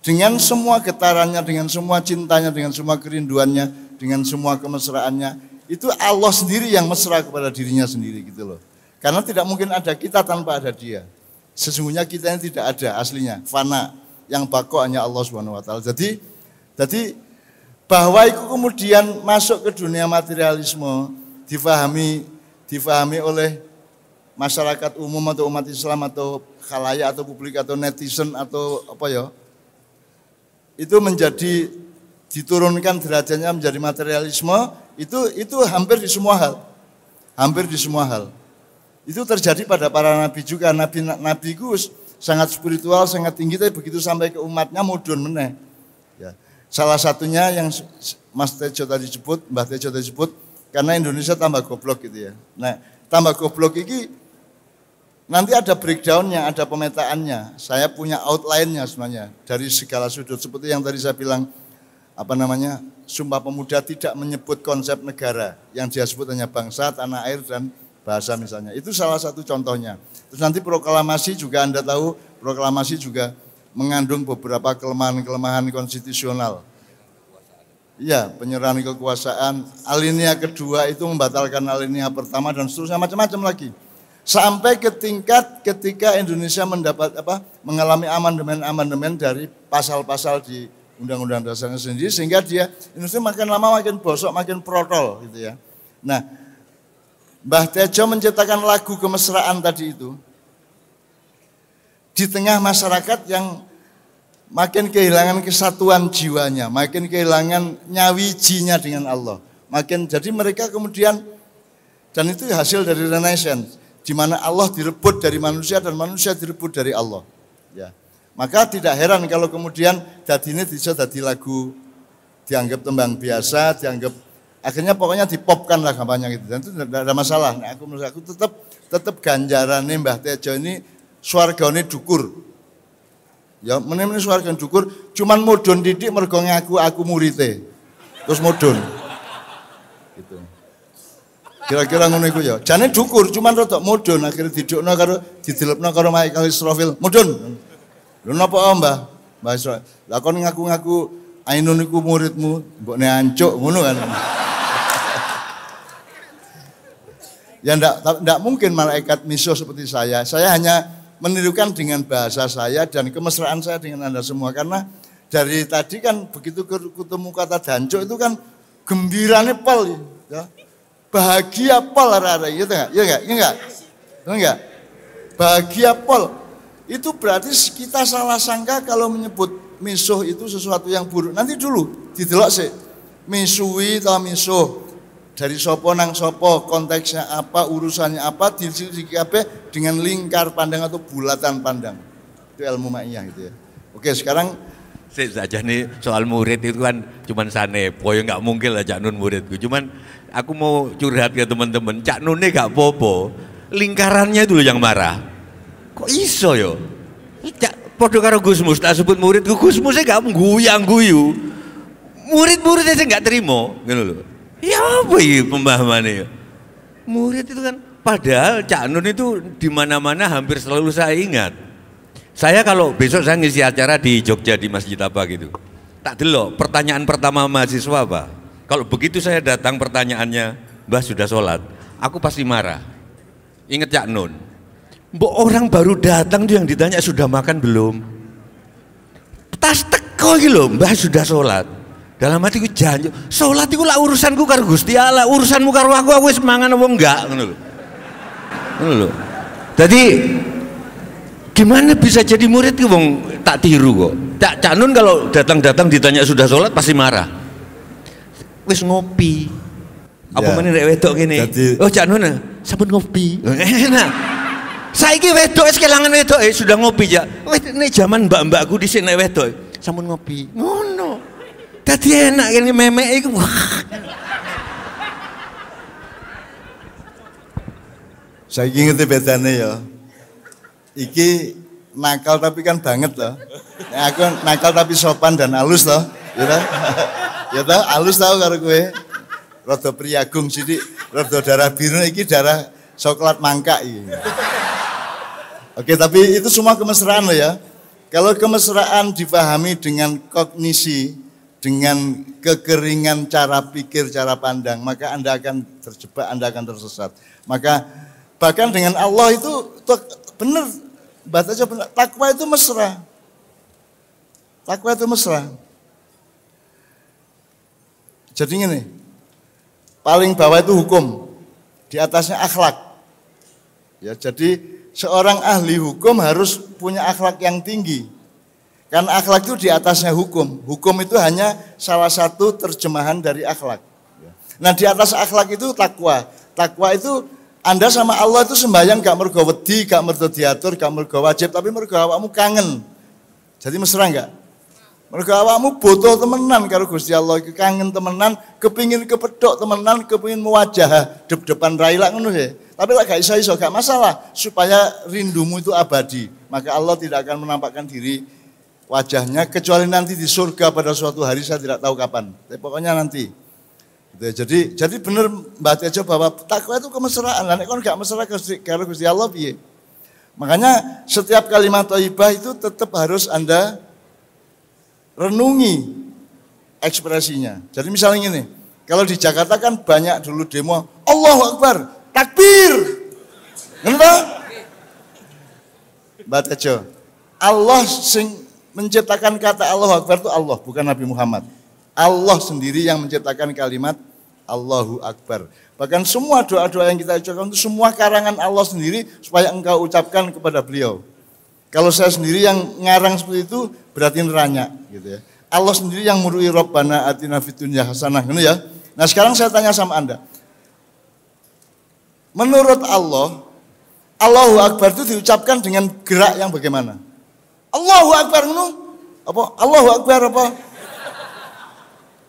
dengan semua getarannya, dengan semua cintanya, dengan semua kerinduannya, dengan semua kemesraannya, itu Allah sendiri yang mesra kepada dirinya sendiri gitu loh. Karena tidak mungkin ada kita tanpa ada dia. Sesungguhnya kita ini tidak ada aslinya, fana, yang bako hanya Allah Subhanahu wa taala. Jadi bahwa itu kemudian masuk ke dunia materialisme difahami oleh masyarakat umum atau umat Islam atau khalayak atau publik atau netizen atau apa ya, itu menjadi diturunkan derajatnya menjadi materialisme, Itu hampir di semua hal. Hampir di semua hal. Itu terjadi pada para nabi juga. Nabi itu sangat spiritual, sangat tinggi, tapi begitu sampai ke umatnya mudun meneh. Ya. Salah satunya yang Mas Tejo tadi sebut, Mbah Tejo tadi sebut, karena Indonesia tambah goblok gitu ya. Nah, tambah goblok ini nanti ada breakdown-nya, ada pemetaannya. Saya punya outline-nya sebenarnya dari segala sudut. Seperti yang tadi saya bilang, Sumpah Pemuda tidak menyebut konsep negara. Yang dia sebut hanya bangsa, tanah air, dan bahasa misalnya. Itu salah satu contohnya. Terus nanti proklamasi juga Anda tahu, proklamasi juga mengandung beberapa kelemahan-kelemahan konstitusional. Iya, penyerahan kekuasaan. Alinea kedua itu membatalkan alinea pertama dan seterusnya macam-macam lagi. Sampai ke tingkat ketika Indonesia mengalami amandemen-amandemen dari pasal-pasal di Undang-Undang Dasarnya sendiri, sehingga Indonesia makin lama makin bosok, makin protol gitu ya. Nah, Mbah Tejo menciptakan lagu kemesraan tadi itu di tengah masyarakat yang makin kehilangan kesatuan jiwanya, makin kehilangan nyawijinya dengan Allah. Jadi mereka kemudian, dan itu hasil dari Renaissance, di mana Allah direbut dari manusia dan manusia direbut dari Allah. Ya. Maka tidak heran kalau kemudian ini bisa jadi lagu, dianggap tembang biasa, akhirnya pokoknya dipopkan lah kampanye gitu. Dan itu tidak ada masalah. Nah, aku tetap ganjarannya Mbah Tejo ini swargane dukur. Ya, meneh-meneh swargane dukur, cuman mudhun titik mergo ngaku aku murite. Terus mudhun. Gitu. Kira-kira ngono iku ya. Jane dukur cuman rodok mudhun, akhirnya didukno karo didelepno karo Michael Israfil. Mudhun. Lho napa Mbah? Mbah Israfil. Lah kon ngaku-ngaku Ainun iku muridmu, mbokne ancuk ngono kan. Ya enggak mungkin malaikat misuh seperti saya. Saya hanya menirukan dengan bahasa saya dan kemesraan saya dengan Anda semua. Karena dari tadi kan begitu ketemu kata dancuk itu kan gembirane pol ya. Bahagia pol arek-arek gitu enggak? Ya enggak? Ya enggak? Enggak. Bahagia pol. Itu berarti kita salah sangka kalau menyebut misuh itu sesuatu yang buruk. Nanti dulu didelok sih. Misuhi atau misuh dari sopo nang sopo, konteksnya apa, urusannya apa, kabeh dengan lingkar pandang atau bulatan pandang. Itu ilmu ma'iyah gitu ya. Oke, sekarang saja nih soal murid itu kan cuman sanepo, ya nggak mungkin lah Cak Nun muridku. Cuman aku mau curhat ke teman-teman, Cak Nun ini gak popo, lingkarannya itu loh yang marah. Kok iso yo? Podo karo Gusmus tak sebut muridku, Gusmusnya gak mengguyang-guyu. Murid-muridnya saya gak terima, gitu loh. Ya apa ya pemahamannya ya? Murid itu kan, padahal Cak Nun itu di mana-mana hampir selalu saya ingat. Saya kalau besok saya ngisi acara di Jogja di masjid apa gitu, tak delok pertanyaan pertama mahasiswa apa. Kalau begitu saya datang pertanyaannya, Mbah sudah sholat, aku pasti marah. Ingat Cak Nun, mbok orang baru datang tuh yang ditanya sudah makan belum? Tas teko iki lho, Mbah sudah sholat. Dalam hatiku janji, sholat itu lah urusanku karo Gusti Allah, urusanmu karo aku wis mangan apa enggak ngono lho. Ngono lho. Jadi gimana bisa jadi murid ki wong tak tiru kok. Cak Nun kalau datang-datang ditanya sudah sholat pasti marah. Wis ngopi. Apa meneh rek wedok kene? Oh Cak Nun, sampun ngopi. Enak. Saiki wedok wis kelangan wedok sudah ngopi ya. Wis nek jaman mbak-mbakku dhisik nek wedok sampun ngopi. Ngono. Dadi enak kene memek iku. Saiki ngerti bedane ya. Iki nakal tapi kan banget loh. Nah, aku nakal tapi sopan dan halus loh. Ya toh? Ya toh, halus tau karo kowe. Rada priagung sithik, rada darah biru iki darah coklat mangka iki. Oke, tapi itu semua kemesraan loh ya. Kalau kemesraan dipahami dengan kognisi, dengan kekeringan cara pikir, cara pandang, maka Anda akan terjebak, Anda akan tersesat. Maka bahkan dengan Allah itu benar, baca benar, takwa itu mesra. Takwa itu mesra. Jadi gini, paling bawah itu hukum, di atasnya akhlak. Ya, jadi seorang ahli hukum harus punya akhlak yang tinggi. Karena akhlak itu di atasnya hukum. Hukum itu hanya salah satu terjemahan dari akhlak. Nah di atas akhlak itu takwa. Takwa itu Anda sama Allah itu sembahyang gak mergo wedi, gak mergo diatur, gak mergo wajib, tapi mergo awakmu kangen. Jadi mesra enggak? Mergo awakmu butuh temenan karo Gusti Allah, kangen temenan, kepingin kepethuk temenan, kepingin mewajah depan rai lak ngono ya. Tapi lek gak iso gak masalah, supaya rindumu itu abadi. Maka Allah tidak akan menampakkan diri wajahnya kecuali nanti di surga pada suatu hari, saya tidak tahu kapan. Tapi pokoknya nanti. Jadi benar Mbak Tejo bahwa takwa itu kemesraan. Lah nek kon gak mesra karo Gusti Allah piye? Makanya setiap kalimat thayyibah itu tetap harus Anda renungi ekspresinya. Jadi misalnya ini, kalau di Jakarta kan banyak dulu demo Allahu Akbar, takbir. Ngerti? Mbak Tejo, Allah sing menciptakan kata Allahu Akbar itu Allah, bukan Nabi Muhammad. Allah sendiri yang menciptakan kalimat Allahu Akbar. Bahkan semua doa-doa yang kita ucapkan itu semua karangan Allah sendiri supaya engkau ucapkan kepada beliau. Kalau saya sendiri yang ngarang seperti itu berarti neranya gitu ya. Allah sendiri yang murui Rabbana atina fid dunya hasanah gitu ya. Nah sekarang saya tanya sama Anda. Menurut Allah, Allahu Akbar itu diucapkan dengan gerak yang bagaimana? Allahu Akbar ngono? Apa Allahu Akbar apa?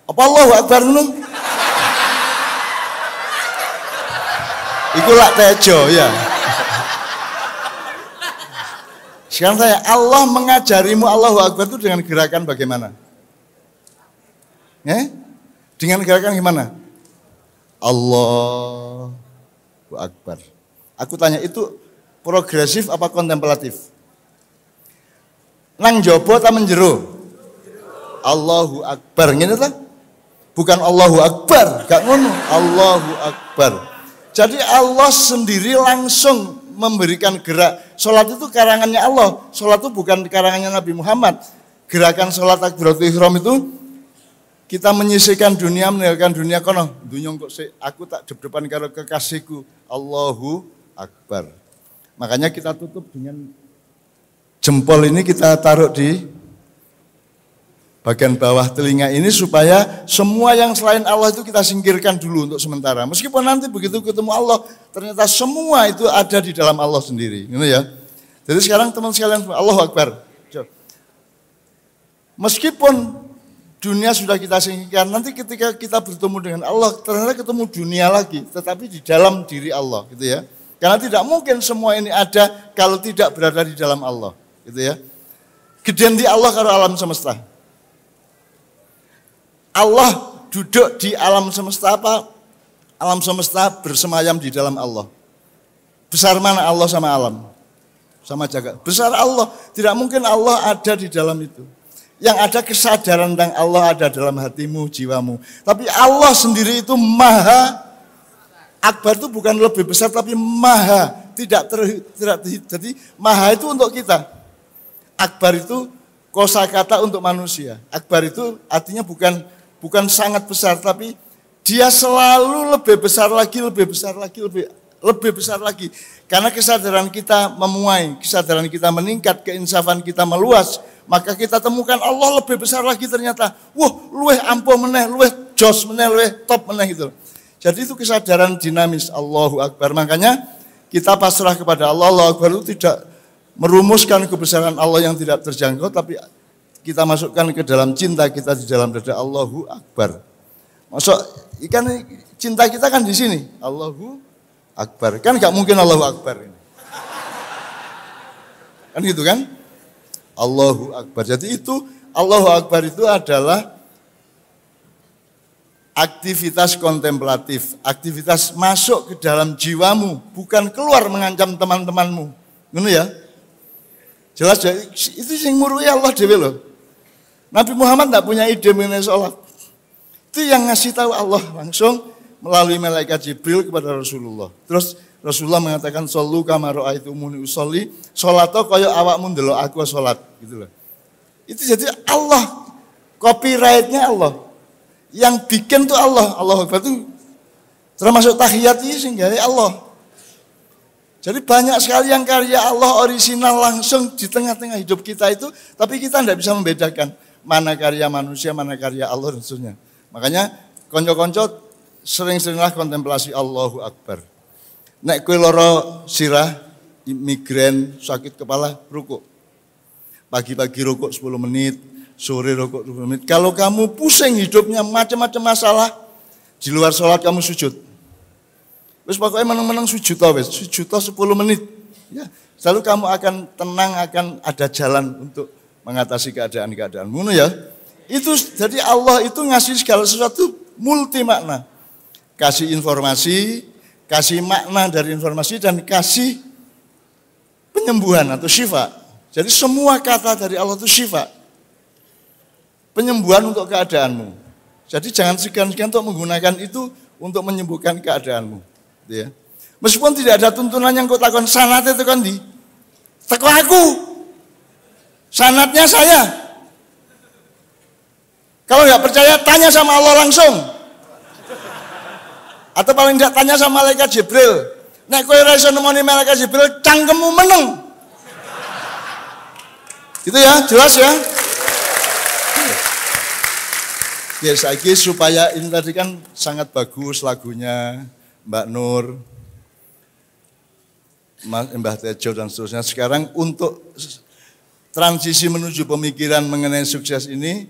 Apa Allahu Akbar ngono? Iku lak Tejo ya. Sekarang saya, Allah mengajarimu Allahu Akbar itu dengan gerakan bagaimana? Dengan gerakan gimana? Allahu Akbar. Aku tanya itu progresif apa kontemplatif? Nang jopo ta menjero? Allahu Akbar ngene ta? Bukan Allahu Akbar, gak ngono. Allahu Akbar. Jadi Allah sendiri langsung memberikan gerak. Salat itu karangannya Allah. Salat itu bukan karangannya Nabi Muhammad. Gerakan salat takbiratul ihram itu kita menyisihkan dunia, meninggalkan dunia kono. Dunia kok aku tak dep-depan karo kekasihku. Allahu Akbar. Makanya kita tutup dengan jempol ini kita taruh di bagian bawah telinga ini supaya semua yang selain Allah itu kita singkirkan dulu untuk sementara. Meskipun nanti begitu ketemu Allah, ternyata semua itu ada di dalam Allah sendiri. Gitu ya. Jadi sekarang teman sekalian, Allahu Akbar. Meskipun dunia sudah kita singkirkan, nanti ketika kita bertemu dengan Allah, ternyata ketemu dunia lagi, tetapi di dalam diri Allah, gitu ya. Karena tidak mungkin semua ini ada kalau tidak berada di dalam Allah, gitu ya. Gedean di Allah karo alam semesta. Allah duduk di alam semesta apa? Alam semesta bersemayam di dalam Allah. Besar mana Allah sama alam? Sama jagat. Besar Allah. Tidak mungkin Allah ada di dalam itu. Yang ada kesadaran tentang Allah ada dalam hatimu, jiwamu. Tapi Allah sendiri itu maha. Akbar itu bukan lebih besar tapi maha. Jadi maha itu untuk kita. Akbar itu kosakata untuk manusia. Akbar itu artinya bukan sangat besar, tapi dia selalu lebih besar lagi, lebih besar lagi. Karena kesadaran kita memuai, kesadaran kita meningkat, keinsafan kita meluas, maka kita temukan Allah lebih besar lagi ternyata. Wah, luweh ampuh meneh, luweh jos meneh, luweh top meneh itu. Jadi itu kesadaran dinamis, Allahu Akbar. Makanya kita pasrah kepada Allah. Allahu Akbar itu tidak merumuskan kebesaran Allah yang tidak terjangkau, tapi kita masukkan ke dalam cinta kita di dalam dada. Allahu Akbar. Masuk ikan cinta kita kan di sini. Allahu Akbar. Kan gak mungkin Allahu Akbar ini. Kan gitu kan? Allahu Akbar. Jadi itu Allahu Akbar itu adalah aktivitas kontemplatif, aktivitas masuk ke dalam jiwamu, bukan keluar mengancam teman-temanmu. Ngono ya? Jelas ya, itu sing murui Allah dhewe lho. Nabi Muhammad tidak punya ide mengenai sholat. Itu yang ngasih tahu Allah langsung melalui malaikat Jibril kepada Rasulullah. Terus Rasulullah mengatakan shollu kama ra'aitumuni usolli, sholatnya kaya awakmu ndelok aku sholat gitu loh. Itu jadi Allah, copyrightnya Allah. Yang bikin tuh Allah. Allahu Akbar itu termasuk tahiyat ini sehingga Allah. Jadi banyak sekali yang karya Allah orisinal langsung di tengah-tengah hidup kita itu, tapi kita tidak bisa membedakan mana karya manusia, mana karya Allah dan seterusnya. Makanya konco-konco sering-seringlah kontemplasi Allahu Akbar. Nek kowe lara sirah, migrain, sakit kepala, rukuk. Pagi-pagi rukuk 10 menit, sore rukuk 20 menit. Kalau kamu pusing hidupnya macam-macam masalah, di luar sholat kamu sujud. Wis pokoknya menang-menang sujud wis, sujud 10 menit. Ya, lalu kamu akan tenang, akan ada jalan untuk mengatasi keadaan-keadaan. Ngono ya. Itu jadi Allah itu ngasih segala sesuatu multi makna. Kasih informasi, kasih makna dari informasi dan kasih penyembuhan atau syifa. Jadi semua kata dari Allah itu syifa. Penyembuhan untuk keadaanmu. Jadi jangan segan-segan untuk menggunakan itu untuk menyembuhkan keadaanmu. Ya. Meskipun tidak ada tuntunan yang kau takon sanatnya itu kan di teko aku. Sanatnya saya. Kalau nggak percaya tanya sama Allah langsung. Atau paling tidak tanya sama malaikat Jibril. Nek kowe ora iso nemoni malaikat Jibril, cangkemmu meneng. Gitu ya, jelas ya. Ya, saiki supaya ini tadi kan sangat bagus lagunya Mbak Nur, Mbah Tejo dan seterusnya. Sekarang untuk transisi menuju pemikiran mengenai sukses ini,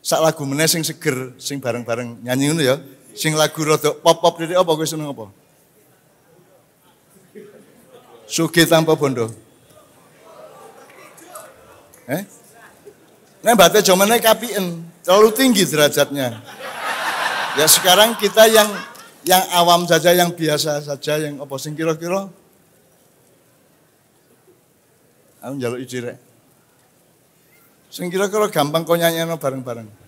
sak lagu meneh sing seger, sing bareng-bareng nyanyi ngono ya. Sing lagu rada pop-pop dhewe apa kowe seneng apa? Sugih tanpa bondo. Nek Mbah Tejo meneh kapien, terlalu tinggi derajatnya. Ya sekarang kita yang awam saja, yang biasa saja, yang apa sing kira-kira aku njaluk ide rek. Sing kira-kira gampang kok nyanyino bareng-bareng.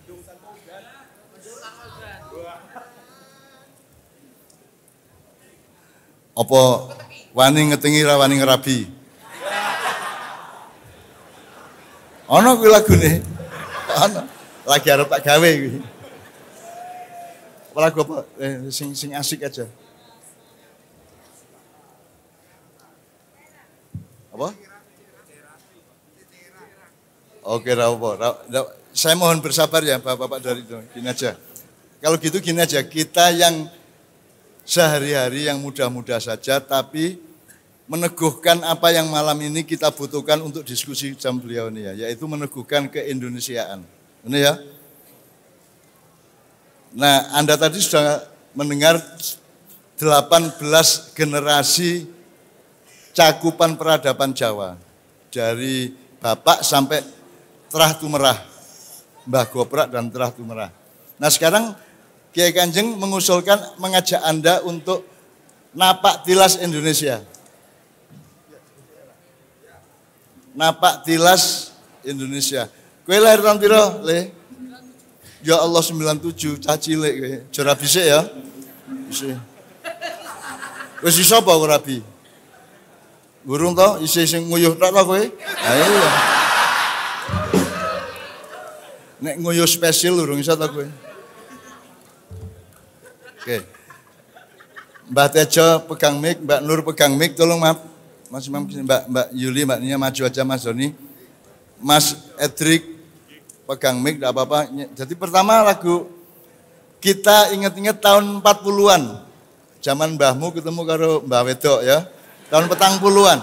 Apa wani ngetengi ra wani ngerabi? Ana kuwi lagune. Ana. Lagi arep tak gawe kuwi. Lagu apa? Sing asik aja. Apa? Oke, saya mohon bersabar ya Bapak-bapak dari itu. Gini aja. Kalau gitu gini aja, kita yang sehari-hari yang mudah-mudah saja, tapi meneguhkan apa yang malam ini kita butuhkan untuk diskusi jam beliau ini ya, yaitu meneguhkan keindonesiaan. Ini ya. Nah, Anda tadi sudah mendengar 18 generasi cakupan peradaban Jawa. Dari Bapak sampai Terah Tumerah, Mbah Goprak dan Terah Tumerah. Nah sekarang Kiai Kanjeng mengusulkan mengajak Anda untuk napak tilas Indonesia. Napak tilas Indonesia. Kowe lahir tahun piro, Le? Ya Allah 97, cah cilik kowe. Jora bisik ya. Bisik. Wis iso apa ora rabi? Burung to, isih sing nguyuh tok to kowe? Ha iya. Nek nguyuh spesial urung iso to kowe? Oke. Mbah Tejo pegang mic, Mbak Nur pegang mic, tolong maaf. Mas Imam, Mbak Yuli, Mbak Nia maju aja Mas Doni. Mas Edric pegang mic, enggak apa-apa. Jadi pertama lagu kita inget-inget tahun 40-an. Zaman mbahmu ketemu karo Mbah Wedok ya. Tahun 40-an.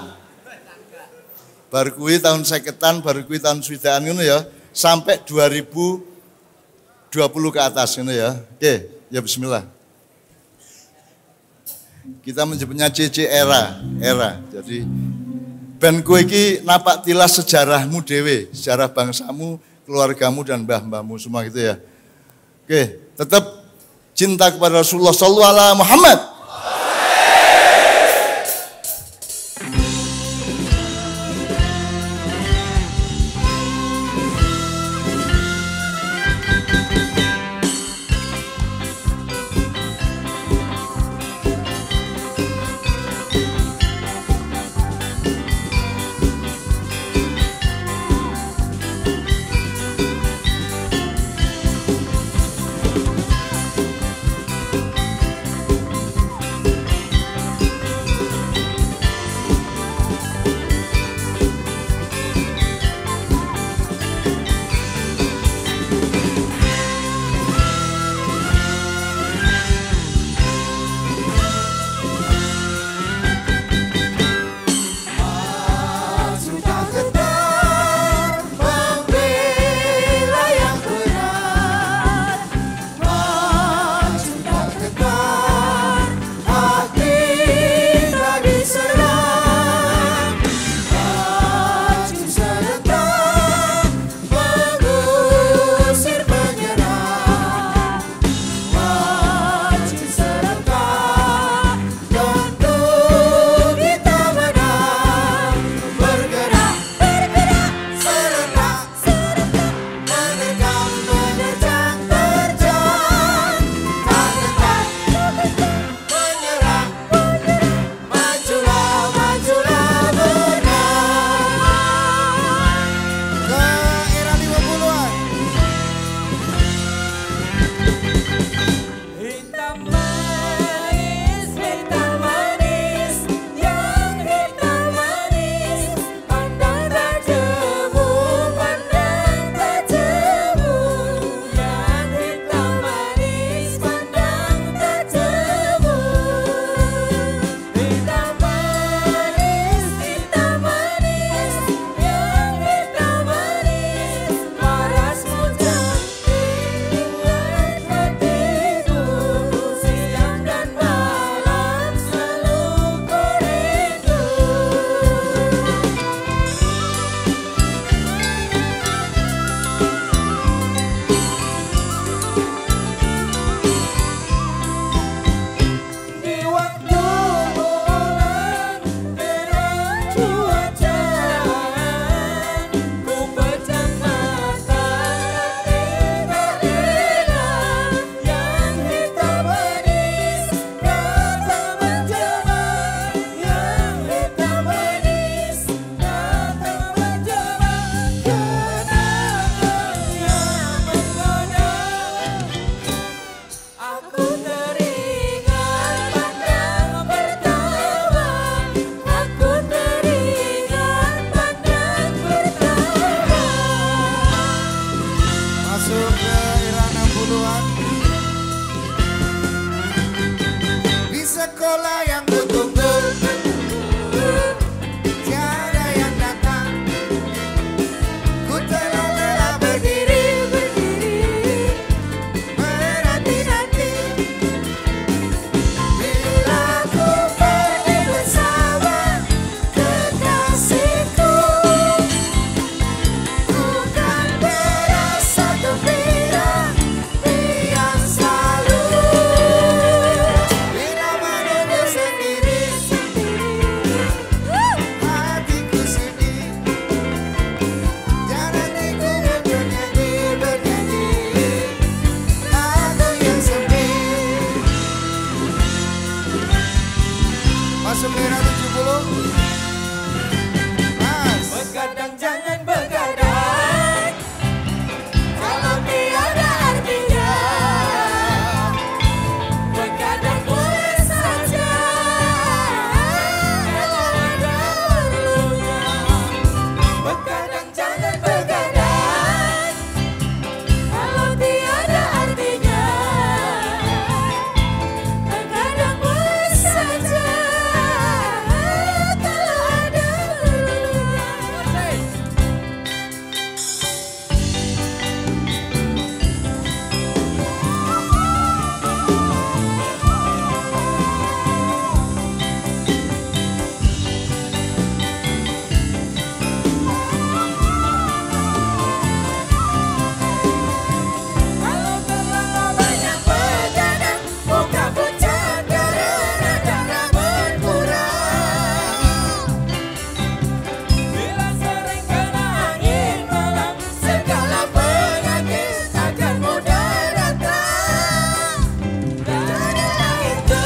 Baru kuwi tahun 50-an, baru kuwi tahun 60-an ngono ya. Sampai 2020 ke atas ngono ya. Oke, ya bismillah. Kita menyebutnya CC era. Jadi ben kowe iki napak tilas sejarahmu dhewe, sejarah bangsamu, keluargamu dan mbah-mbahmu semua gitu ya. Oke, tetap cinta kepada Rasulullah sallallahu alaihi Muhammad. sekolah yang kutunggu, tiada yang datang. Ku telah berdiri, menanti-nanti. Bila ku pergi bersama kekasihku, ku kan merasa gembira riang selalu. Bila menunggu sendiri, hatiku sedih. Dan hatiku bernyanyi lagu yang sepi. Masuk era 70. Mas. Begadang jangan begadang, kalau tiada artinya. Begadang boleh saja, kalau ada perlunya. Begadang jangan begadang, kalau tiada artinya. Begadang boleh saja, kalau ada perlunya. Kalau terlalu banyak begadang, muka pucat karena darah berkurang. Bila sering kena angin malam, segala penyakit akan mudah datang. Karena itu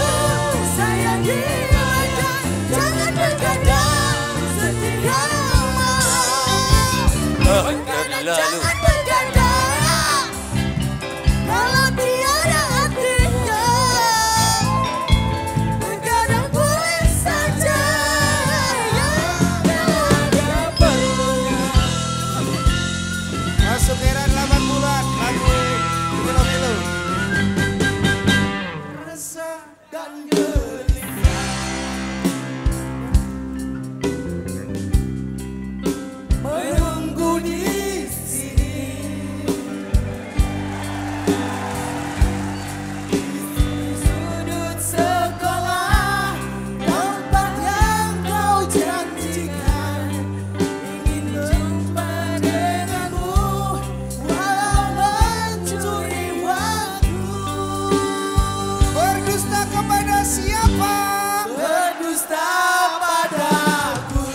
sayangi aja, jangan begadang setiap malam. Begadang jangan begadang, kalau tiada artinya. Begadang boleh saja, kalau ada perlunya. Masuk era 80-an, lagu Milo-Milo. Resah dan gelisah, menunggu di sini. Sudut sekolah, tempat yang kau janjikan. Ingin jumpa denganmu, walau mencuri waktu. Berdusta kepada siapa? Berdusta padaku.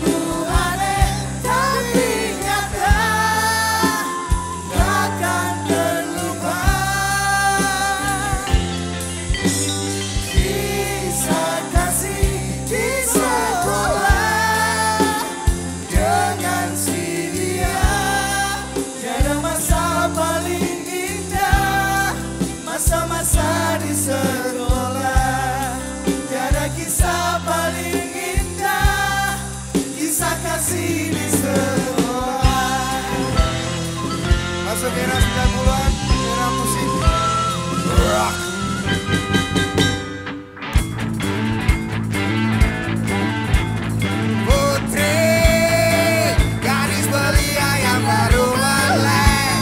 Sungguh aneh tapi nyata, takkan terlupa. Kisah kasih di sekolah dengan si Lia. Tiada masa paling indah, masa-masa di sekolah. Tiada kisah paling indah, kisah kasih di sekolah. Masuk era 90-an, era musik rock. Putri, gadis belia yang baru melek,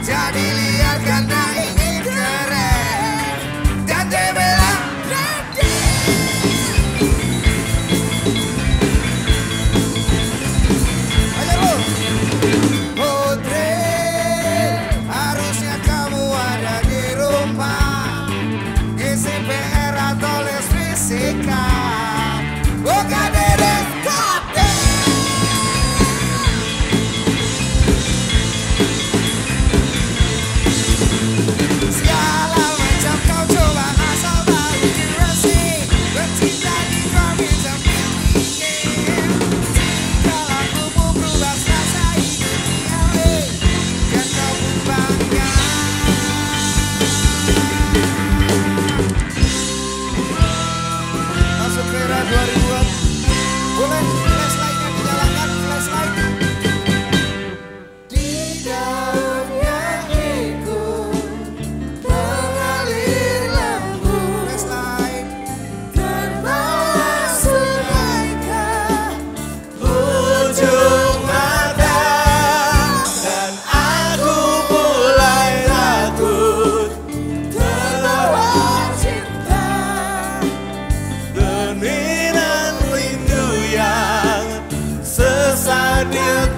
jadi liar karena ingin keren. Dan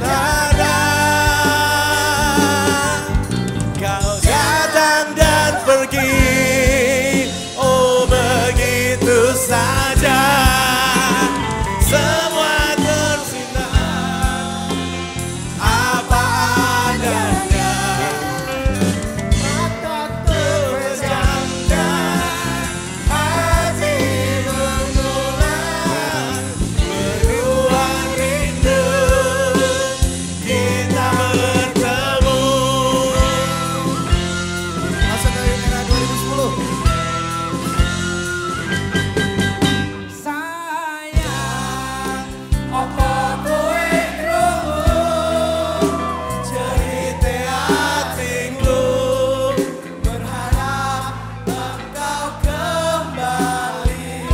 nada. Kau datang dan pergi, oh begitu saja. Semua tersinar apa adanya. Mata terpejamkan, hati mengulang, beruang rindu kita bertemu. Masuk dari era 2010. Sayang, apa kowe krungu cerita hatiku, berharap engkau kembali.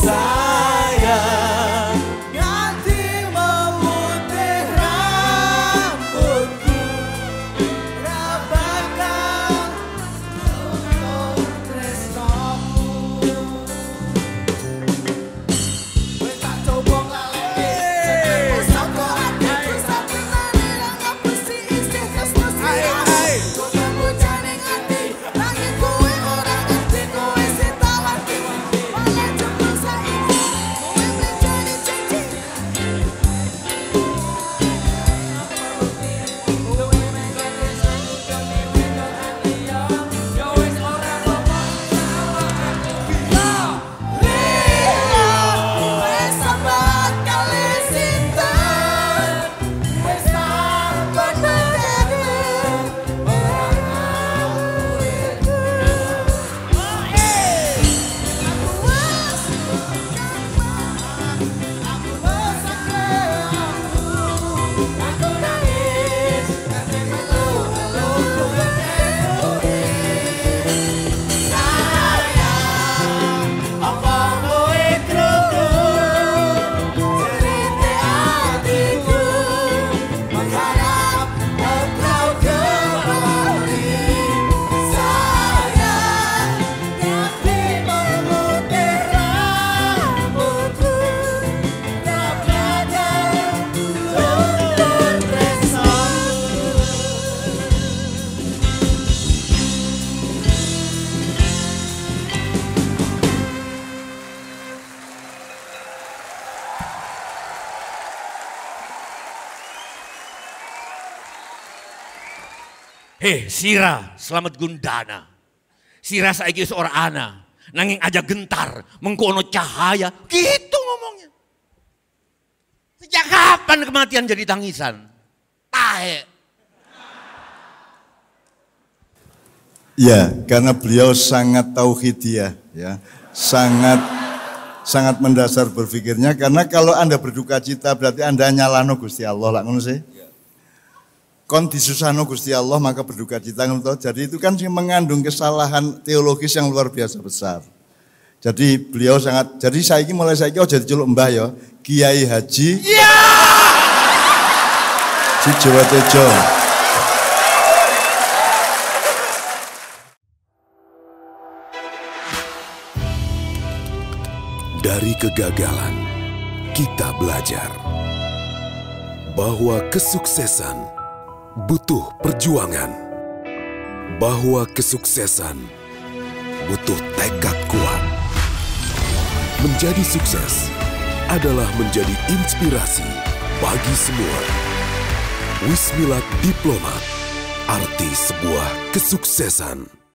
Sayang, ganti memutih rambutku, rapatkan untuk tresnomu. Wes tak coba ngalih, sapa hatiku satremane nang besi isih tresno sirah. Kok bujane ati, nanging kowe ora ngerti, kowe sing tak wanti. Malah jemput saiki, kowe menjadi janji. Kowe menjadi janji kami window hati yo, yo wis ora apa-apa. Wes sambat kali sinten, wes sambat menjadi orang uripku. Aku nangis, nanti mengeluh-ngeluh sayang, apa kowe krungu cerita hatiku, berharap engkau kembali. Sayang, ganti memutih rambutku, rapatkan luntur tresnomu. Hei Sira, selamat gundana. Sira saiki seorang ana, nanging aja gentar, mengkono cahaya, gitu ngomongnya. Sejak kapan kematian jadi tangisan? Tahe. Ya, karena beliau sangat tauhidiyah, ya, sangat mendasar berpikirnya. Karena kalau Anda berduka cita berarti Anda nyalano Gusti Allah lah, ngono sih. Kon disusahno Gusti Allah maka berduka cita, ngono toh. Jadi itu kan mengandung kesalahan teologis yang luar biasa besar. Jadi beliau sangat, jadi saiki mulai saiki aja diceluk Mbah ya, Kiai Haji. Iya. Sujowotejo. Dari kegagalan, kita belajar bahwa kesuksesan butuh perjuangan, bahwa kesuksesan butuh tekad kuat. Menjadi sukses adalah menjadi inspirasi bagi semua. Wismilak Diplomat, arti sebuah kesuksesan.